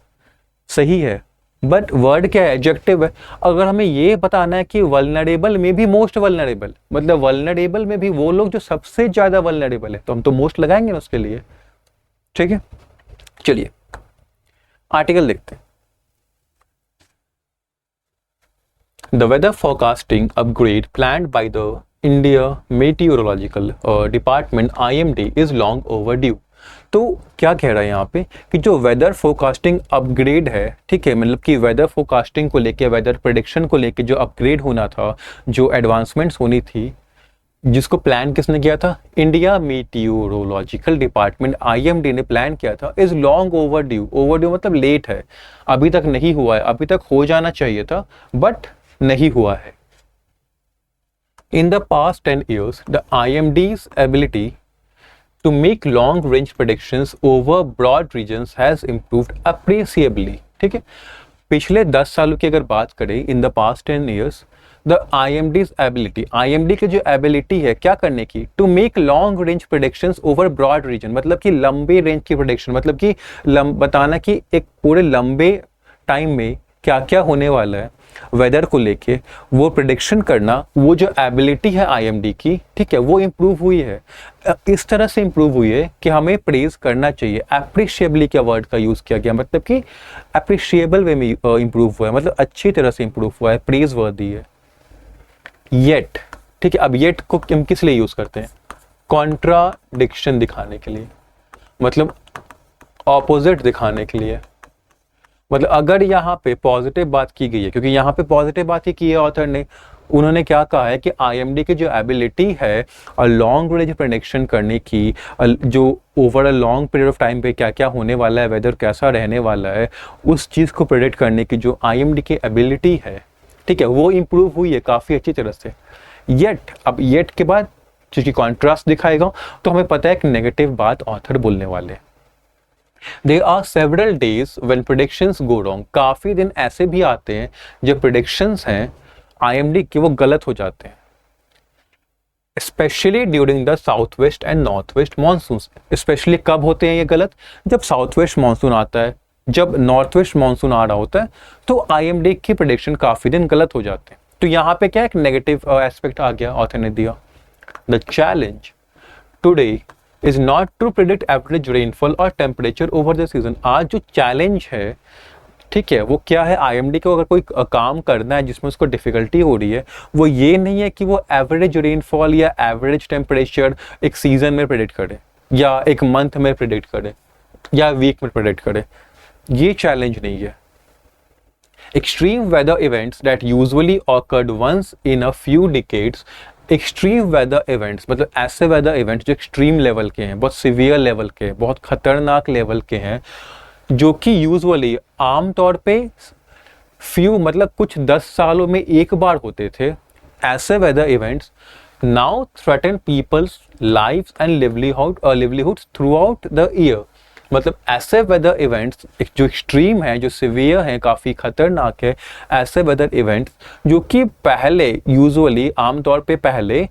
सही है, बट वर्ड क्या है, एडजेक्टिव है। अगर हमें ये बताना है कि वल्नरेबल में भी मोस्ट वल्नरेबल, मतलब वल्नरेबल में भी वो लोग जो सबसे ज्यादा वल्नरेबल है, तो हम तो मोस्ट लगाएंगे ना उसके लिए। ठीक है, चलिए आर्टिकल देखते हैं। The weather forecasting upgrade planned by the India meteorological department IMD is long overdue. तो क्या कह रहा है यहाँ पे कि जो वेदर फोरकास्टिंग अपग्रेड है, ठीक है, मतलब कि वेदर फोरकास्टिंग को लेके, वेदर प्रेडिक्शन को लेके जो अपग्रेड होना था, जो एडवांसमेंट्स होनी थी, जिसको प्लान किसने किया था, इंडिया मेटियोरोलॉजिकल डिपार्टमेंट IMD ने प्लान किया था, इज लॉन्ग ओवरड्यू। ओवरड्यू मतलब लेट है, अभी तक नहीं हुआ है, अभी तक हो जाना चाहिए था बट नहीं हुआ है। In the past 10 years, the IMD's ability to make long-range predictions over broad regions has improved appreciably. ठीक है, पिछले 10 सालों की अगर बात करें, in the past 10 years, the IMD's ability, IMD की जो ability है क्या करने की, to make long-range predictions over broad region, मतलब कि लंबे रेंज की prediction, मतलब कि बताना कि एक पूरे लंबे टाइम में क्या क्या होने वाला है वेदर को लेके, वो प्रिडिक्शन करना, वो जो एबिलिटी है IMD की, ठीक है, वो इम्प्रूव हुई है। इस तरह से इम्प्रूव हुई है कि हमें प्रेज करना चाहिए। एप्रिशिएबली क्या वर्ड का यूज किया गया, मतलब कि एप्रिशिएबल वे में इम्प्रूव हुआ है, मतलब अच्छी तरह से इम्प्रूव हुआ है, प्रेज वर्दी है। येट, ठीक है, अब येट को हम किस लिए यूज करते हैं, कॉन्ट्राडिक्शन दिखाने के लिए, मतलब ऑपोजिट दिखाने के लिए। मतलब अगर यहाँ पे पॉजिटिव बात की गई है, क्योंकि यहाँ पे पॉजिटिव बात ही की है ऑथर ने, उन्होंने क्या कहा है कि IMD की जो एबिलिटी है लॉन्ग रेंज प्रेडिक्शन करने की, जो over a long period of time पे क्या क्या होने वाला है, वेदर कैसा रहने वाला है, उस चीज़ को प्रेडिक्ट करने की जो IMD की एबिलिटी है, ठीक है, वो इम्प्रूव हुई है काफ़ी अच्छी तरह से। येट, अब येट के बाद क्योंकि कॉन्ट्रास्ट दिखाएगा तो हमें पता है एक नेगेटिव बात ऑथर बोलने वाले। There are several days when predictions go wrong. काफी दिन ऐसे भी आते हैं जब predictions हैं IMD के वो गलत हो जाते हैं, especially during the southwest and northwest monsoons. Especially कब होते हैं ये गलत, जब southwest monsoon आता है, जब northwest monsoon आ रहा होता है, तो IMD की prediction काफी दिन गलत हो जाते हैं। तो यहाँ पे क्या एक नेगेटिव एस्पेक्ट आ गया, ऑथर ने दिया। The challenge today is not to predict average rainfall or temperature over the season. आज जो चैलेंज है, ठीक है, वो क्या है, IMD को अगर कोई काम करना है जिसमें उसको डिफिकल्टी हो रही है, वो ये नहीं है कि वो एवरेज रेनफॉल या एवरेज टेम्परेचर एक सीजन में प्रेडिक्ट करे, या एक मंथ में प्रेडिक्ट करे, या वीक में प्रेडिक्ट करे, ये चैलेंज नहीं है। Extreme weather events that usually occurred once in a few decades, extreme weather events मतलब ऐसे वेदर इवेंट्स जो एक्सट्रीम लेवल के हैं, बहुत सीवियर लेवल के, बहुत खतरनाक लेवल के हैं, जो कि यूजुअली आमतौर पे फ्यू मतलब कुछ 10 सालों में एक बार होते थे, ऐसे weather events now threaten people's lives and livelihoods throughout the year. मतलब ऐसे वेदर इवेंट्स जो एक्सट्रीम हैं, जो सीवियर हैं, काफ़ी खतरनाक है, ऐसे वेदर इवेंट्स जो कि पहले यूजुअली आमतौर पे पहले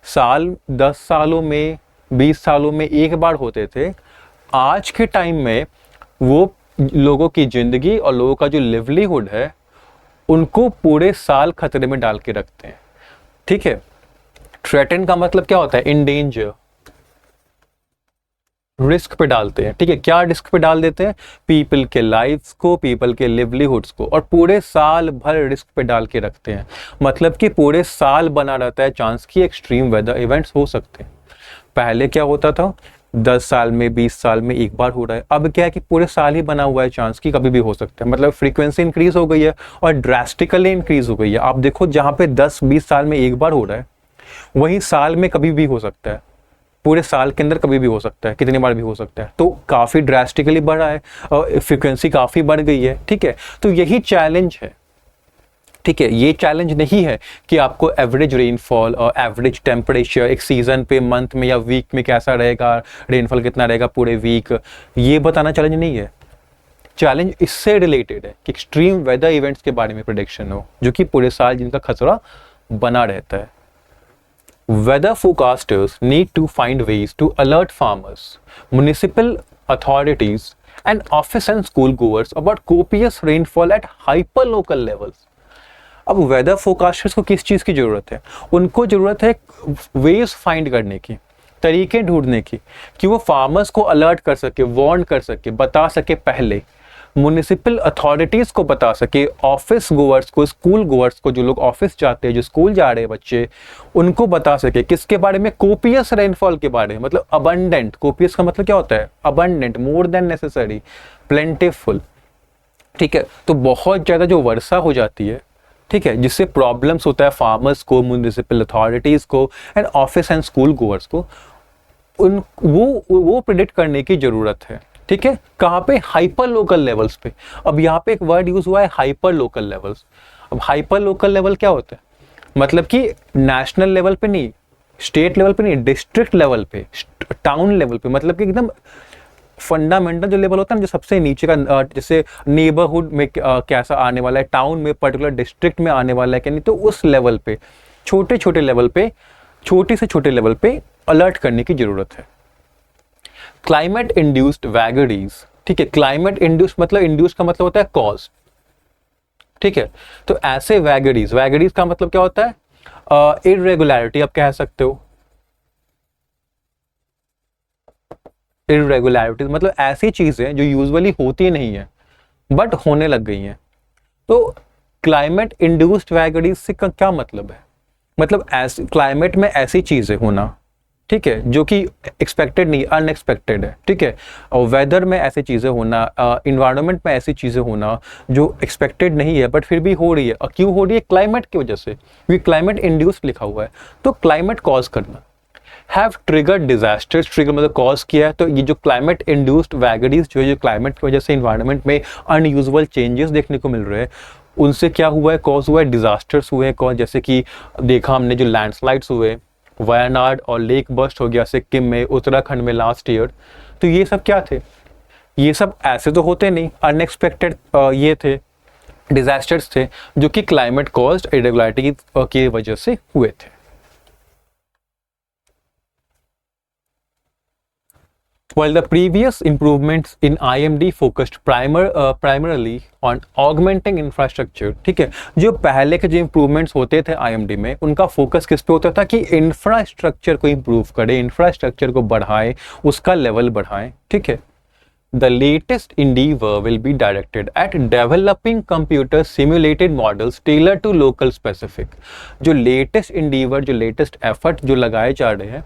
साल 10 सालों में 20 सालों में एक बार होते थे, आज के टाइम में वो लोगों की ज़िंदगी और लोगों का जो लिवलीहुड है उनको पूरे साल खतरे में डाल के रखते हैं। ठीक है, थ्रेटन का मतलब क्या होता है, इन डेंजर, रिस्क पे डालते हैं। ठीक है, क्या रिस्क पे डाल देते हैं, पीपल के लाइफ्स को, पीपल के लिवलीहुड्स को, और पूरे साल भर रिस्क पे डाल के रखते हैं। मतलब कि पूरे साल बना रहता है चांस कि एक्सट्रीम वेदर इवेंट्स हो सकते हैं। पहले क्या होता था, 10 साल में 20 साल में एक बार हो रहा है, अब क्या है कि पूरे साल ही बना हुआ है चांस कि कभी भी हो सकता है। मतलब फ्रीक्वेंसी इंक्रीज हो गई है और ड्रास्टिकली इंक्रीज हो गई है। आप देखो जहाँ पे 10-20 साल में एक बार हो रहा है, वहीं साल में कभी भी हो सकता है, पूरे साल के अंदर कभी भी हो सकता है, कितनी बार भी हो सकता है। तो काफ़ी ड्रास्टिकली बढ़ा है और फ्रीक्वेंसी काफ़ी बढ़ गई है। ठीक है, तो यही चैलेंज है। ठीक है, ये चैलेंज नहीं है कि आपको एवरेज रेनफॉल और एवरेज टेम्परेचर एक सीजन पे, मंथ में या वीक में कैसा रहेगा, रेनफॉल कितना रहेगा पूरे वीक, ये बताना चैलेंज नहीं है। चैलेंज इससे रिलेटेड है कि एक्सट्रीम वेदर इवेंट्स के बारे में प्रेडिक्शन हो, जो कि पूरे साल जिनका खतरा बना रहता है। weather forecasters need to find ways to alert farmers, municipal authorities and office and school goers about copious rainfall at hyperlocal levels. अब वेदर फोरकास्टर्स को किस चीज़ की ज़रूरत है? उनको ज़रूरत है वेज फाइंड करने की, तरीके ढूंढने की, कि वो फार्मर्स को अलर्ट कर सके, वार्न कर सके, बता सके पहले, म्युनिसिपल अथॉरिटीज़ को बता सके, ऑफिस गोअर्स को, स्कूल गोअर्स को, जो लोग ऑफिस जाते हैं, जो स्कूल जा रहे हैं बच्चे, उनको बता सके किसके बारे में? कोपियस रेनफॉल के बारे में, मतलब अबंडेंट। कोपियस का मतलब क्या होता है? Abundant, more than necessary, प्लेंटिफुल। ठीक है, तो बहुत ज़्यादा जो वर्षा हो जाती है, ठीक है, जिससे प्रॉब्लम्स होता है फार्मर्स को, म्युनिसिपल अथॉरिटीज़ को and office and school goers को, उन वो प्रिडिक्ट करने की ज़रूरत है। ठीक है, कहाँ पे? हाइपर लोकल लेवल्स पे। अब यहाँ पे एक वर्ड यूज हुआ है, हाइपर लोकल लेवल्स। अब हाइपर लोकल लेवल क्या होता है? मतलब कि नेशनल लेवल पे नहीं, स्टेट लेवल पे नहीं, डिस्ट्रिक्ट लेवल पे, टाउन लेवल पे, मतलब कि एकदम फंडामेंटल जो लेवल होता है ना, जो सबसे नीचे का, जैसे नेबरहुड में कैसा आने वाला है, टाउन में, पर्टिकुलर डिस्ट्रिक्ट में आने वाला है कि नहीं, तो उस लेवल पे, छोटे छोटे लेवल पे, छोटे से छोटे लेवल पे अलर्ट करने की जरूरत है। क्लाइमेट इंड्यूस्ड वैगरीज, ठीक है, क्लाइमेट इंड्यूस्ड मतलब, इंड्यूस्ड का मतलब होता है कॉज। ठीक है, तो ऐसे वैगरीज, वैगरीज का मतलब क्या होता है? इररेगुलरिटी आप कह सकते हो। इररेगुलरिटीज मतलब ऐसी चीजें जो यूजुअली होती नहीं है बट होने लग गई हैं। तो क्लाइमेट इंड्यूस्ड वैगरीज से का क्या मतलब है? मतलब ऐसे क्लाइमेट में ऐसी चीजें होना, ठीक है, जो कि एक्सपेक्टेड नहीं, अनएक्सपेक्टेड है। ठीक है, और वेदर में ऐसी चीज़ें होना, इन्वायरमेंट में ऐसी चीज़ें होना जो एक्सपेक्टेड नहीं है बट फिर भी हो रही है। और क्यों हो रही है? क्लाइमेट की वजह से, क्योंकि क्लाइमेट इंड्यूस्ड लिखा हुआ है। तो क्लाइमेट कॉज करना, हैव ट्रिगर्ड डिजास्टर्स, ट्रिगर मतलब कॉज किया है। तो ये जो क्लाइमेट इंड्यूस्ड वैगरीज जो है, जो क्लाइमेट की वजह से इन्वायरमेंट में अनयूजुअल चेंजेस देखने को मिल रहे हैं, उनसे क्या हुआ है? कॉज हुआ है, डिजास्टर्स हुए हैं कॉज। जैसे कि देखा हमने जो लैंडस्लाइड्स हुए, वायनाड और लेक बस्ट हो गया सिक्किम में, उत्तराखंड में लास्ट ईयर। तो ये सब क्या थे? ये सब ऐसे तो होते नहीं, अनएक्सपेक्टेड ये थे, डिजास्टर्स थे जो कि क्लाइमेट कॉज्ड इरेगुलरिटी की वजह से हुए थे। While the previous improvements in IMD focused primarily on augmenting infrastructure, ठीक है, जो पहले के जो improvements होते थे IMD में, उनका फोकस किस पे होता था? कि इंफ्रास्ट्रक्चर को इम्प्रूव करे, इंफ्रास्ट्रक्चर को बढ़ाए, उसका लेवल बढ़ाए। ठीक है, The latest endeavor will be directed at developing computer simulated models tailored to local specific। जो latest endeavor, जो latest effort जो लगाए जा रहे हैं,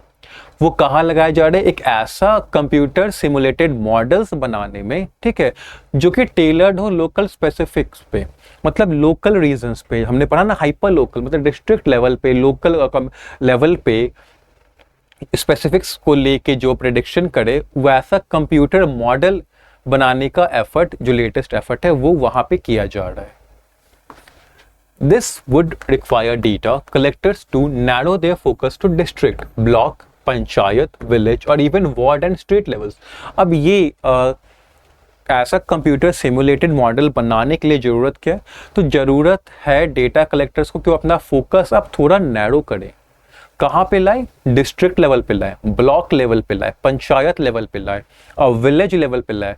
वो कहाँ लगाए जा रहे हैं? एक ऐसा कंप्यूटर सिमुलेटेड मॉडल्स बनाने में, ठीक है, जो कि टेलर्ड हो लोकल स्पेसिफिक्स पे, मतलब लोकल रीजन्स पे। हमने पढ़ा ना, हाइपर लोकल मतलब डिस्ट्रिक्ट लेवल पे, लोकल लेवल पे स्पेसिफिक्स को लेके जो प्रेडिक्शन करे, वैसा कंप्यूटर मॉडल बनाने का एफर्ट, जो लेटेस्ट एफर्ट है, वो वहां पे किया जा रहा है। This would require data collectors to narrow their focus to district, block, panchayat, village और even ward and state levels. अब ये ऐसा कंप्यूटर सिमुलेटेड मॉडल बनाने के लिए ज़रूरत क्या है? तो ज़रूरत है डेटा कलेक्टर्स को कि वो अपना फोकस अब थोड़ा नैरो करें। कहाँ पे लाए? डिस्ट्रिक्ट लेवल पे लाए, ब्लॉक लेवल पे लाए, पंचायत लेवल पे लाए और विलेज लेवल पे लाए।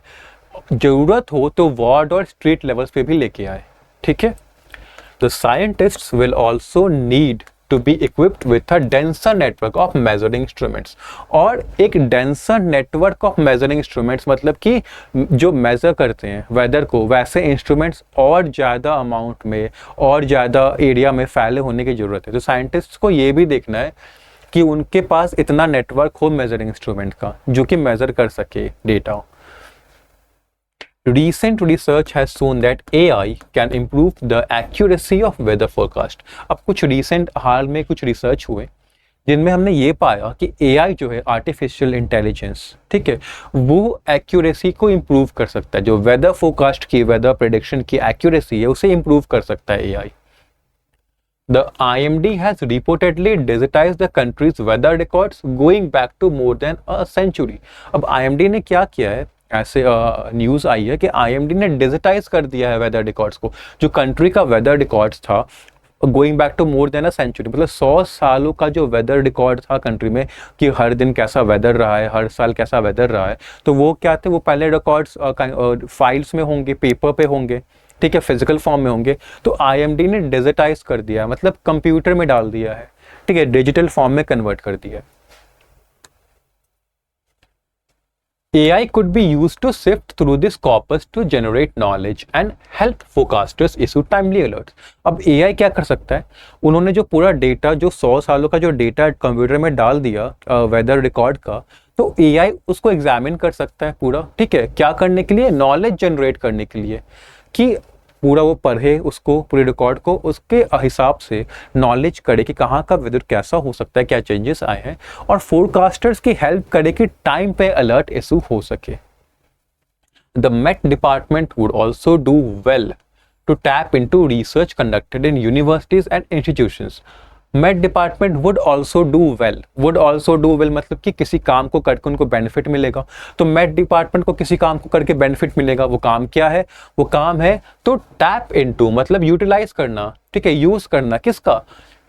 ज़रूरत हो तो वार्ड और स्ट्रीट लेवल्स पे भी लेके आए। ठीक है, The scientists will also need to be equipped with a denser network of measuring instruments। और एक denser network of measuring instruments मतलब कि जो मेजर करते हैं वेदर को, वैसे इंस्ट्रूमेंट्स और ज़्यादा अमाउंट में और ज़्यादा एरिया में फैले होने की ज़रूरत है। तो साइंटिस्ट्स को ये भी देखना है कि उनके पास इतना नेटवर्क हो मेजरिंग इंस्ट्रूमेंट का, जो कि मेजर कर सके data. Recent research has shown that AI can improve the accuracy of weather forecast। अब कुछ recent हाल में कुछ रिसर्च हुए जिनमें हमने ये पाया कि AI जो है, आर्टिफिशियल इंटेलिजेंस, ठीक है, वो एक्यूरेसी को इम्प्रूव कर सकता है। जो वेदर फोरकास्ट की, वेदर प्रेडिक्शन की एक्यूरेसी है, उसे इम्प्रूव कर सकता है AI। The IMD has reportedly digitized the country's weather records going back to more than a century। अब IMD ने क्या किया है? ऐसे न्यूज़ आई है कि IMD ने डिजिटाइज कर दिया है वेदर रिकॉर्ड्स को। जो कंट्री का वेदर रिकॉर्ड्स था going back to more than a century, मतलब 100 सालों का जो वेदर रिकॉर्ड था कंट्री में कि हर दिन कैसा वेदर रहा है, हर साल कैसा वेदर रहा है, तो वो क्या थे, वो पहले रिकॉर्ड्स फाइल्स में होंगे, पेपर पे होंगे, ठीक है, फिजिकल फॉर्म में होंगे। तो आईएमडी ने डिजिटाइज कर दिया है, मतलब कंप्यूटर में डाल दिया है, ठीक है, डिजिटल फॉर्म में कन्वर्ट कर दिया है। AI could be used to sift through this corpus to generate knowledge and help forecasters issue timely alerts। अब AI क्या कर सकता है, उन्होंने जो पूरा डेटा, जो 100 सालों का जो डेटा कंप्यूटर में डाल दिया वेदर रिकॉर्ड का, तो AI उसको एग्जामिन कर सकता है पूरा, ठीक है, क्या करने के लिए, नॉलेज जनरेट करने के लिए, कि पूरा वो पढ़े उसको, पूरे रिकॉर्ड को, उसके हिसाब से नॉलेज करे कि कहाँ का वेदर कैसा हो सकता है, क्या चेंजेस आए हैं, और फोरकास्टर्स की हेल्प करे कि टाइम पे अलर्ट इशू हो सके। The met department would also do well to tap into research conducted in universities and institutions. Met department would also do well, would also do well मतलब कि किसी काम को करके उनको बेनिफिट मिलेगा। तो मेट डिपार्टमेंट को किसी काम को करके बेनिफिट मिलेगा, वो काम क्या है, वो काम है तो टैप इनटू मतलब यूटिलाइज करना, ठीक है, यूज करना किसका,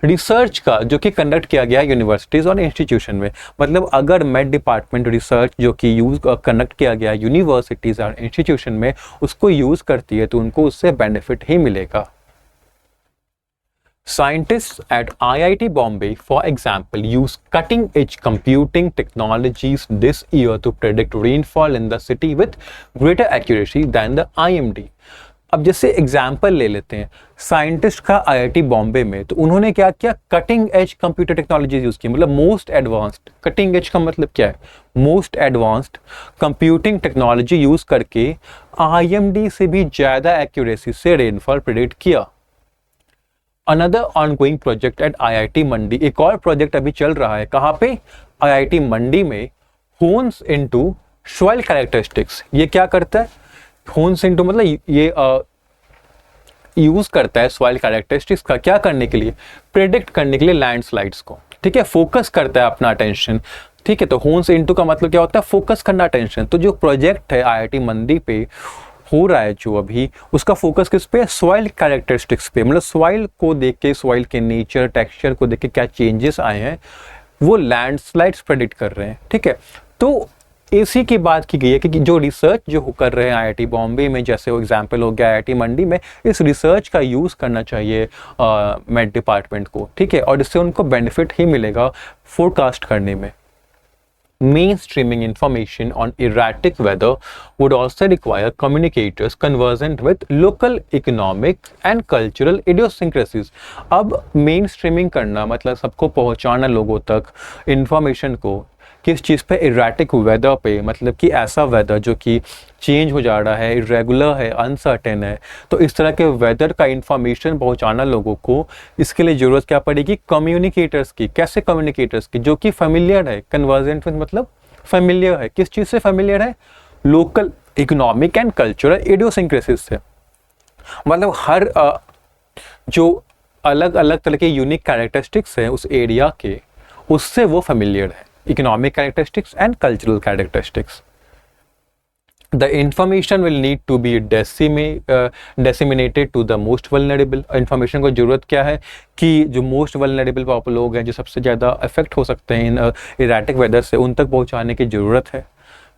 रिसर्च का, जो कि कंडक्ट किया गया यूनिवर्सिटीज और इंस्टीट्यूशन में। मतलब अगर मेट डिपार्टमेंट रिसर्च जो कि यूज कंडक्ट किया गया यूनिवर्सिटीज और इंस्टीट्यूशन में उसको यूज करती है तो उनको उससे बेनिफिट ही मिलेगा। Scientists at IIT Bombay, for example, use cutting-edge computing technologies this year to predict rainfall in the city with greater accuracy than the IMD। अब जैसे एग्जाम्पल ले लेते हैं, साइंटिस्ट का IIT बॉम्बे में, तो उन्होंने क्या किया, cutting edge computer technologies use की, मतलब मोस्ट एडवांस्ड, कटिंग एज का मतलब क्या है, most advanced computing technology use करके IMD से भी ज्यादा एक्यूरेसी से रेनफॉल प्रेडिक्ट किया। Another ongoing project at IIT मंडी, एक और प्रोजेक्ट अभी चल रहा है, कहाँ पे, IIT मंडी में, होन्स इनटू सॉइल कैरेक्टरिस्टिक्स। ये क्या करता है, होन्स इनटू मतलब ये यूज करता है सॉइल कैरेक्टरिस्टिक्स का, क्या करने के लिए, प्रेडिक्ट करने के लिए लैंडस्लाइड्स को, ठीक है, फोकस करता है अपना अटेंशन, ठीक है। तो होन्स इनटू का मतलब क्या होता है, फोकस करना अटेंशन। तो जो प्रोजेक्ट है IIT मंडी पे हो रहा है जो अभी, उसका फोकस किस पे, सॉइल कैरेक्टरिस्टिक्स पे, मतलब सॉइल को देख के, सॉइल के नेचर टेक्सचर को देख के क्या चेंजेस आए हैं, वो लैंडस्लाइड्स प्रेडिक्ट कर रहे हैं, ठीक है। तो इसी की बात की गई है कि जो रिसर्च जो कर रहे हैं IIT बॉम्बे में, जैसे वो एग्जाम्पल हो गया IIT मंडी में, इस रिसर्च का यूज करना चाहिए मेट डिपार्टमेंट को, ठीक है, और इससे उनको बेनिफिट ही मिलेगा फोरकास्ट करने में। Mainstreaming information on erratic weather would also require communicators conversant with local economic and cultural idiosyncrasies। अब mainstreaming करना मतलब सबको पहुंचाना लोगों तक information को, किस चीज़ पे, इरेटिक वेदर पे, मतलब कि ऐसा वेदर जो कि चेंज हो जा रहा है, इरेगुलर है, अनसर्टेन है। तो इस तरह के वेदर का इंफॉर्मेशन पहुंचाना लोगों को, इसके लिए ज़रूरत क्या पड़ेगी, कम्युनिकेटर्स की। कैसे कम्युनिकेटर्स की, जो कि फेमिलियर है, कन्वर्जेंट मतलब फेमिलियर है, किस चीज़ से फेमिलियर है, लोकल इकोनॉमिक एंड कल्चरल इडियोसिंक्रेसीज से, मतलब हर जो अलग अलग तरह के यूनिक कैरेक्टरिस्टिक्स हैं उस एरिया के, उससे वो फेमिलियर है, economic characteristics and cultural characteristics। The information will need to be disseminated to the most vulnerable। information को जरूरत क्या है कि जो most vulnerable लोग हैं, जो सबसे ज़्यादा अफेक्ट हो सकते हैं इन erratic weather से, उन तक पहुँचाने की ज़रूरत है।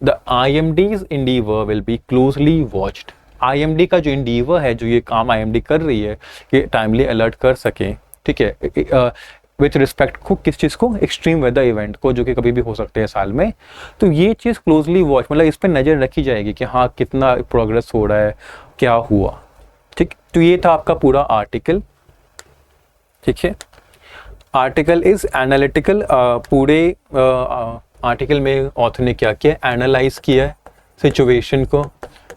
The IMD's endeavor will be closely watched। IMD का जो endeavor है, जो ये काम IMD कर रही है कि टाइमली अलर्ट कर सकें, ठीक है, विथ रिस्पेक्ट को, किस चीज़ को, एक्सट्रीम वेदर इवेंट को, जो कि कभी भी हो सकते हैं साल में। तो ये चीज़ क्लोजली वॉच, मतलब इस पर नज़र रखी जाएगी कि हाँ कितना प्रोग्रेस हो रहा है, क्या हुआ, ठीक। तो ये था आपका पूरा आर्टिकल, ठीक है। Article is analytical. पूरे आर्टिकल में ऑथर ने क्या किया, एनालाइज किया है सिचुएशन को,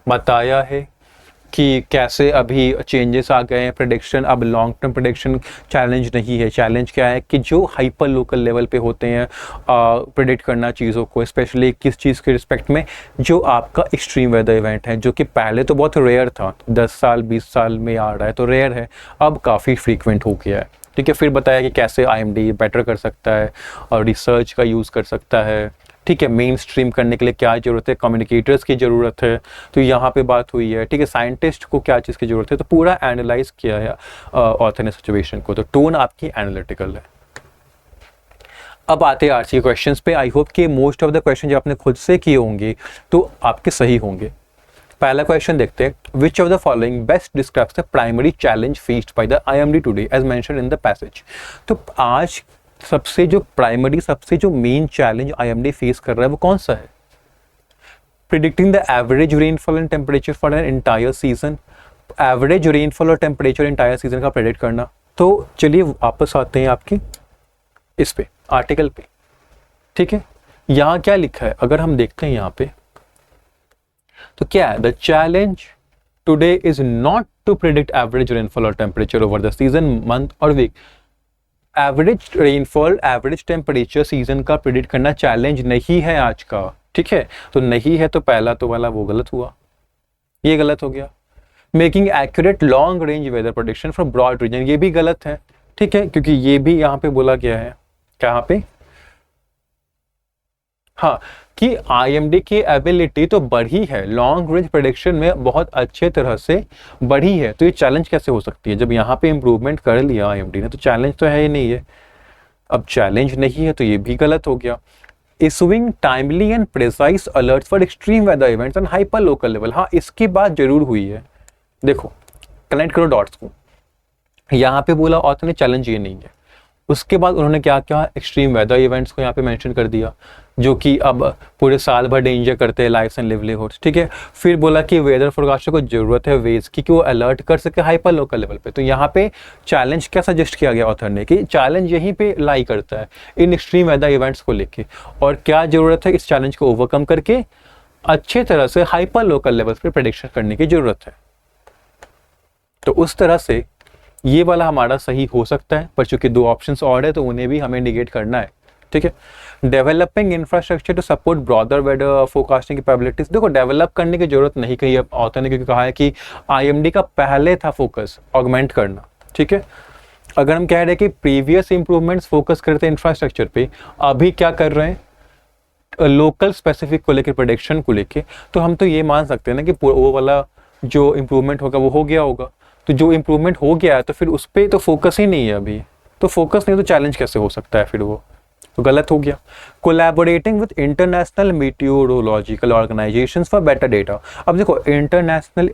बताया है कि कैसे अभी चेंजेस आ गए हैं, प्रेडिक्शन अब लॉन्ग टर्म प्रेडिक्शन चैलेंज नहीं है। चैलेंज क्या है कि जो हाइपर लोकल लेवल पे होते हैं प्रेडिक्ट करना चीज़ों को, स्पेशली किस चीज़ के रिस्पेक्ट में, जो आपका एक्सट्रीम वेदर इवेंट है, जो कि पहले तो बहुत रेयर था, 10 साल 20 साल में आ रहा है तो रेयर है, अब काफ़ी फ्रीक्वेंट हो गया है, ठीक है। फिर बताया कि कैसे IMD बेटर कर सकता है और रिसर्च का यूज़ कर सकता है, ठीक ठीक है, मेन स्ट्रीम करने के लिए क्या ज़रूरत है, कम्युनिकेटर्स की ज़रूरत है, तो यहाँ पे बात हुई है, ठीक है, साइंटिस्ट को क्या चीज़ की ज़रूरत है, तो पूरा एनालाइज किया है ऑथर ने सिचुएशन को, तो टोन आपकी एनालिटिकल है। अब आते हैं आरसी क्वेश्चंस पे। आई होप कि मोस्ट ऑफ द क्वेश्चन जो आपने खुद से किए होंगे तो आपके सही होंगे। पहला क्वेश्चन देखते हैं, which of the following best describes the primary challenge faced by the IMD today as mentioned in the passage. तो आज सबसे जो मेन चैलेंज आईएमडी फेस कर रहा है वो कौन सा है? Predicting the average rainfall and temperature for an entire season, average rainfall और टेम्परेचर एंटायर सीजन का प्रेडिक्ट करना। तो चलिए वापस आते हैं आपके इस पे आर्टिकल पे, ठीक है। यहाँ क्या लिखा है अगर हम देखते हैं यहाँ पे, तो क्या है, the challenge today is not to predict average rainfall और temperature over the season, month और week. Average rainfall, average temperature season का प्रिडिक्ट करना चैलेंज नहीं है आज का, ठीक है। तो नहीं है तो पहला तो वाला वो गलत हुआ, ये गलत हो गया। Making accurate long range weather prediction for broad region, ये भी गलत है, ठीक है, क्योंकि ये भी यहाँ पे बोला गया है, कहाँ पे, हाँ, कि आईएमडी की एबिलिटी तो बढ़ी है, लॉन्ग रेंज प्रेडिक्शन में बहुत अच्छे तरह से बढ़ी है, तो ये चैलेंज कैसे हो सकती है? जब यहाँ पे इंप्रूवमेंट कर लिया आईएमडी ने तो चैलेंज तो है ही नहीं है। अब चैलेंज नहीं है तो ये भी गलत हो गया। Issuing timely and precise alerts for extreme weather events and hyper local level, हाँ इसकी बात जरूर हुई है। देखो कनेक्ट करो डॉट्स को, यहाँ पे बोला ऑथर ने चैलेंज ये नहीं है, उसके बाद उन्होंने क्या किया, एक्सट्रीम वेदर इवेंट्स को यहाँ पे मेंशन कर दिया जो कि अब पूरे साल भर डेंजर करते हैं लाइफ्स एंड लिवलीहुड्स, ठीक है। फिर बोला कि वेदर फोरकास्टर को जरूरत है वेज की कि वो अलर्ट कर सके हाइपर लोकल लेवल पे। तो यहाँ पे चैलेंज क्या सजेस्ट किया गया ऑथर ने कि चैलेंज यहीं पे लाई करता है इन एक्सट्रीम वेदर इवेंट्स को लेके, और क्या जरूरत है इस चैलेंज को ओवरकम करके अच्छे तरह से हाइपर लोकल लेवल पे प्रेडिक्शन करने की जरूरत है। तो उस तरह से ये वाला हमारा सही हो सकता है, पर चूंकि दो ऑप्शंस और है तो उन्हें भी हमें निगेट करना है, ठीक है। Developing infrastructure to support broader weather forecasting capabilities, देखो डेवलप करने की जरूरत नहीं कही है ऑथर ने, क्योंकि कहा है कि आईएमडी का पहले था फोकस ऑगमेंट करना, ठीक है। अगर हम कह रहे हैं कि प्रीवियस इंप्रूवमेंट्स फोकस करते हैं इंफ्रास्ट्रक्चर पे, अभी क्या कर रहे हैं लोकल स्पेसिफिक को लेकर, प्रोडक्शन को लेके, तो हम तो ये मान सकते हैं ना कि वो वाला जो इंप्रूवमेंट होगा वो हो गया होगा। तो जो इंप्रूवमेंट हो गया है तो फिर उस पर तो फोकस ही नहीं है अभी, तो फोकस नहीं तो चैलेंज कैसे हो सकता है फिर, वो तो गलत हो गया। Collaborating with international meteorological organisations for better data, अब देखो इंटरनेशनल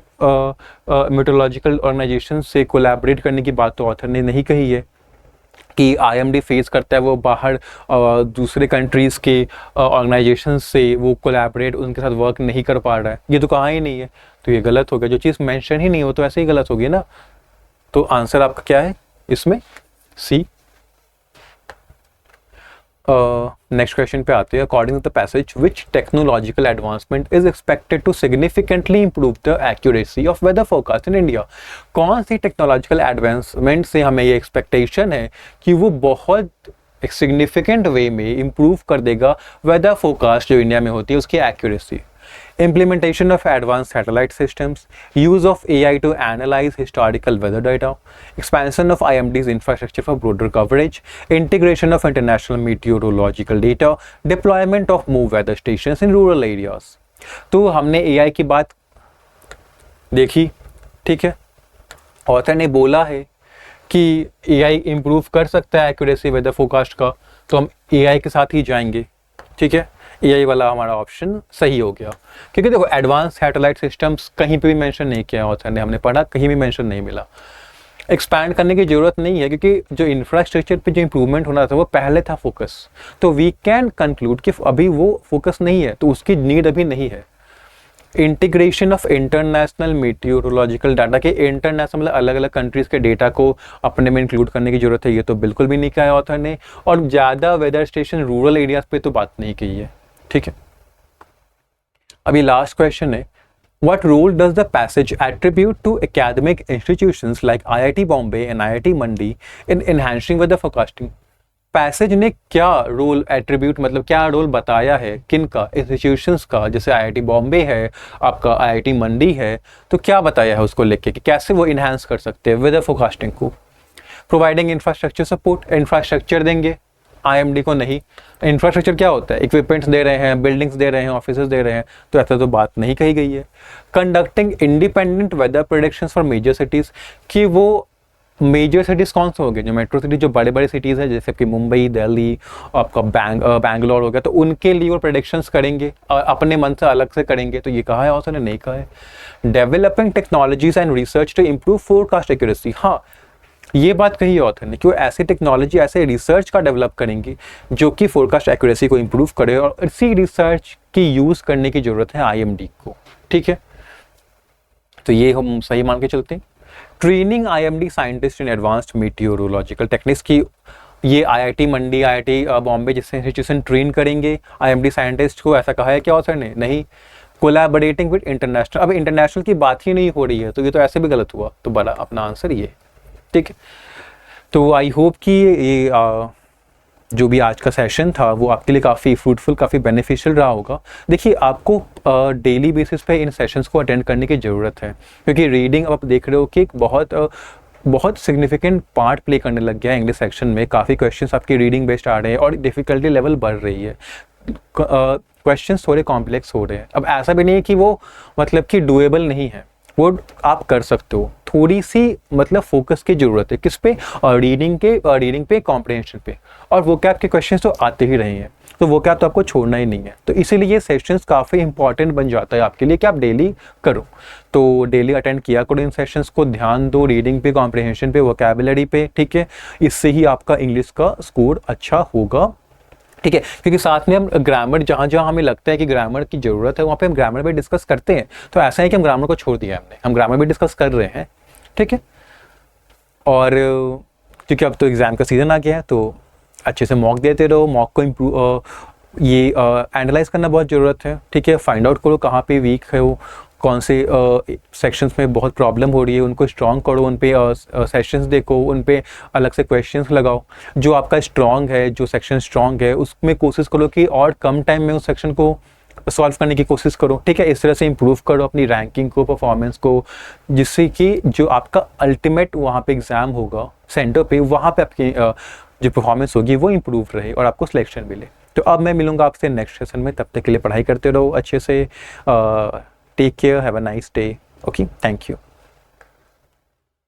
मीटियोरोलॉजिकल ऑर्गेनाइजेशन से कोलैबोरेट करने की बात तो ऑथर ने नहीं कही है कि आईएमडी फेस करता है वो बाहर दूसरे कंट्रीज़ के ऑर्गेनाइजेशन से वो कोलैबोरेट उनके साथ वर्क नहीं कर पा रहा है, ये तो कहा ही नहीं है, तो ये गलत हो गया। जो चीज़ मेंशन ही नहीं हो तो ऐसे ही गलत होगी ना। तो आंसर आपका क्या है इसमें, सी। नेक्स्ट क्वेश्चन पे आते हैं। According to the passage which technological advancement is expected to significantly improve the accuracy of weather forecast in India, कौन सी टेक्नोलॉजिकल एडवांसमेंट से हमें ये एक्सपेक्टेशन है कि वो बहुत एक सिग्निफिकेंट वे में इंप्रूव कर देगा वेदर फोरकास्ट जो इंडिया में होती है उसकी accuracy? Implementation of advanced satellite systems, use of AI to analyze historical weather data, expansion of IMD's infrastructure for broader coverage, integration of international meteorological data, deployment of move weather stations in rural areas. तो हमने AI की बात देखी, ठीक है। Author ने बोला है कि AI इम्प्रूव कर सकता है एक्यूरेसी वेदर फोरकास्ट का, तो हम AI के साथ ही जाएंगे, ठीक है। यही वाला हमारा ऑप्शन सही हो गया, क्योंकि देखो एडवांस सैटेलाइट सिस्टम्स कहीं पे भी मेंशन नहीं किया ऑथर ने, हमने पढ़ा कहीं भी मेंशन नहीं मिला। एक्सपैंड करने की जरूरत नहीं है क्योंकि जो इंफ्रास्ट्रक्चर पे जो इंप्रूवमेंट होना था वो पहले था फोकस, तो वी कैन कंक्लूड कि अभी वो फोकस नहीं है तो उसकी नीड अभी नहीं है। Integration of international meteorological data के इंटरनेशनल मतलब अलग अलग कंट्रीज के डेटा को अपने में इंक्लूड करने की जरूरत है, ये तो बिल्कुल भी नहीं कहा है ऑथर ने। और ज़्यादा वेदर स्टेशन रूरल एरियाज पे तो बात नहीं की है, ठीक है। अभी लास्ट क्वेश्चन है, what role does the passage attribute to academic institutions like IIT Bombay and IIT Mandi in enhancing weather forecasting? Passage ने क्या रोल एट्रीब्यूट मतलब क्या रोल बताया है किन का, इंस्टीट्यूशंस का, जैसे आईआईटी बॉम्बे है, आपका आईआईटी मंडी है, तो क्या बताया है उसको लेके कि कैसे वो इन्हांस कर सकते हैं वेदर फोरकास्टिंग को? प्रोवाइडिंग इंफ्रास्ट्रक्चर सपोर्ट, इंफ्रास्ट्रक्चर देंगे, IMD को नहीं। इंफ्रास्ट्रक्चर क्या होता है, इक्विपमेंट्स दे रहे हैं, बिल्डिंग्स दे रहे हैं, ऑफिस दे रहे हैं, तो ऐसा तो बात नहीं कही गई है। Conducting independent weather predictions for major cities, कि वो मेजर सिटीज़ कौन से हो गए, जो मेट्रो सिटी, जो बड़े बड़े सिटीज़ हैं जैसे कि मुंबई, दिल्ली, आपका बैंगलोर हो गया, तो उनके लिए वो प्रेडिक्शंस करेंगे और अपने मन से अलग से करेंगे। तो ये कहा है और नहीं कहा है। Developing technologies and research to improve forecast accuracy, हाँ ये बात कही है ऑथर ने कि वो ऐसी टेक्नोलॉजी, ऐसे रिसर्च का डेवलप करेंगे जो कि फोरकास्ट एक्यूरेसी को इम्प्रूव करे, और इसी रिसर्च की यूज़ करने की ज़रूरत है IMD को, ठीक है। तो ये हम सही मान के चलते हैं। Training IMD scientist in advanced meteorological techniques की, ये IIT मंडी, IIT बॉम्बे जैसे इंस्टीट्यूशन ट्रेन करेंगे IMD साइंटिस्ट को, ऐसा कहा है क्या ऑथर ने? नहीं। कोलैबोरेटिंग विद इंटरनेशनल, अब इंटरनेशनल की बात ही नहीं हो रही है, तो ये तो ऐसे भी गलत हुआ, तो बड़ा अपना आंसर ये, ठीक है। तो आई होप कि ये जो भी आज का सेशन था वो आपके लिए काफ़ी फ्रूटफुल, काफ़ी बेनिफिशियल रहा होगा। देखिए आपको डेली बेसिस पे इन सेशंस को अटेंड करने की ज़रूरत है, क्योंकि रीडिंग अब आप देख रहे हो कि एक बहुत सिग्निफिकेंट पार्ट प्ले करने लग गया है इंग्लिश सेक्शन में। काफ़ी क्वेश्चंस आपके रीडिंग बेस्ड आ रहे हैं और डिफ़िकल्टी लेवल बढ़ रही है, क्वेश्चंस थोड़े कॉम्प्लेक्स हो रहे हैं। अब ऐसा भी नहीं है कि वो मतलब कि डुएबल नहीं है, वो आप कर सकते हो, थोड़ी सी मतलब फोकस की ज़रूरत है। किस पे? रीडिंग पे, कॉम्प्रिहेंशन पे, और वोकैब के क्वेश्चंस तो आते ही रहे हैं, तो वोकैब तो आपको छोड़ना ही नहीं है। तो इसीलिए ये सेशंस काफ़ी इंपॉर्टेंट बन जाता है आपके लिए कि आप डेली करो। तो डेली अटेंड किया करो इन सेशंस को, ध्यान दो रीडिंग पे, कॉम्प्रिहेंशन पे, वोकैबुलरी पे, ठीक है। इससे ही आपका इंग्लिश का स्कोर अच्छा होगा, ठीक है। क्योंकि साथ में हम ग्रामर, जहाँ जहाँ हमें लगता है कि ग्रामर की ज़रूरत है वहाँ पे हम ग्रामर भी डिस्कस करते हैं। तो ऐसा है कि हम ग्रामर को छोड़ दिया हमने, हम ग्रामर भी डिस्कस कर रहे हैं, ठीक है। और क्योंकि अब तो एग्ज़ाम का सीज़न आ गया है, तो अच्छे से मॉक देते रहो, मॉक को इम्प्रूव एनालाइज करना बहुत ज़रूरत है, ठीक है। फाइंड आउट करो कहाँ पे वीक है वो, कौन से सेक्शंस में बहुत प्रॉब्लम हो रही है, उनको स्ट्रॉन्ग करो, उन पे सेशंस देखो, उन पे अलग से क्वेश्चंस लगाओ। जो आपका स्ट्रॉन्ग है, जो सेक्शन स्ट्रॉन्ग है, उसमें कोशिश करो कि और कम टाइम में उस सेक्शन को सॉल्व करने की कोशिश करो, ठीक है। इस तरह से इम्प्रूव करो अपनी रैंकिंग को, परफॉर्मेंस को, जिससे कि जो आपका अल्टीमेट वहाँ पे एग्ज़ाम होगा सेंटर पे, वहाँ पे आपकी जो परफॉर्मेंस होगी वो इम्प्रूव रहे और आपको सिलेक्शन मिले। तो अब मैं मिलूँगा आपसे नेक्स्ट सेशन में, तब तक के लिए पढ़ाई करते रहो अच्छे से। Take care, have a nice day, okay, thank you.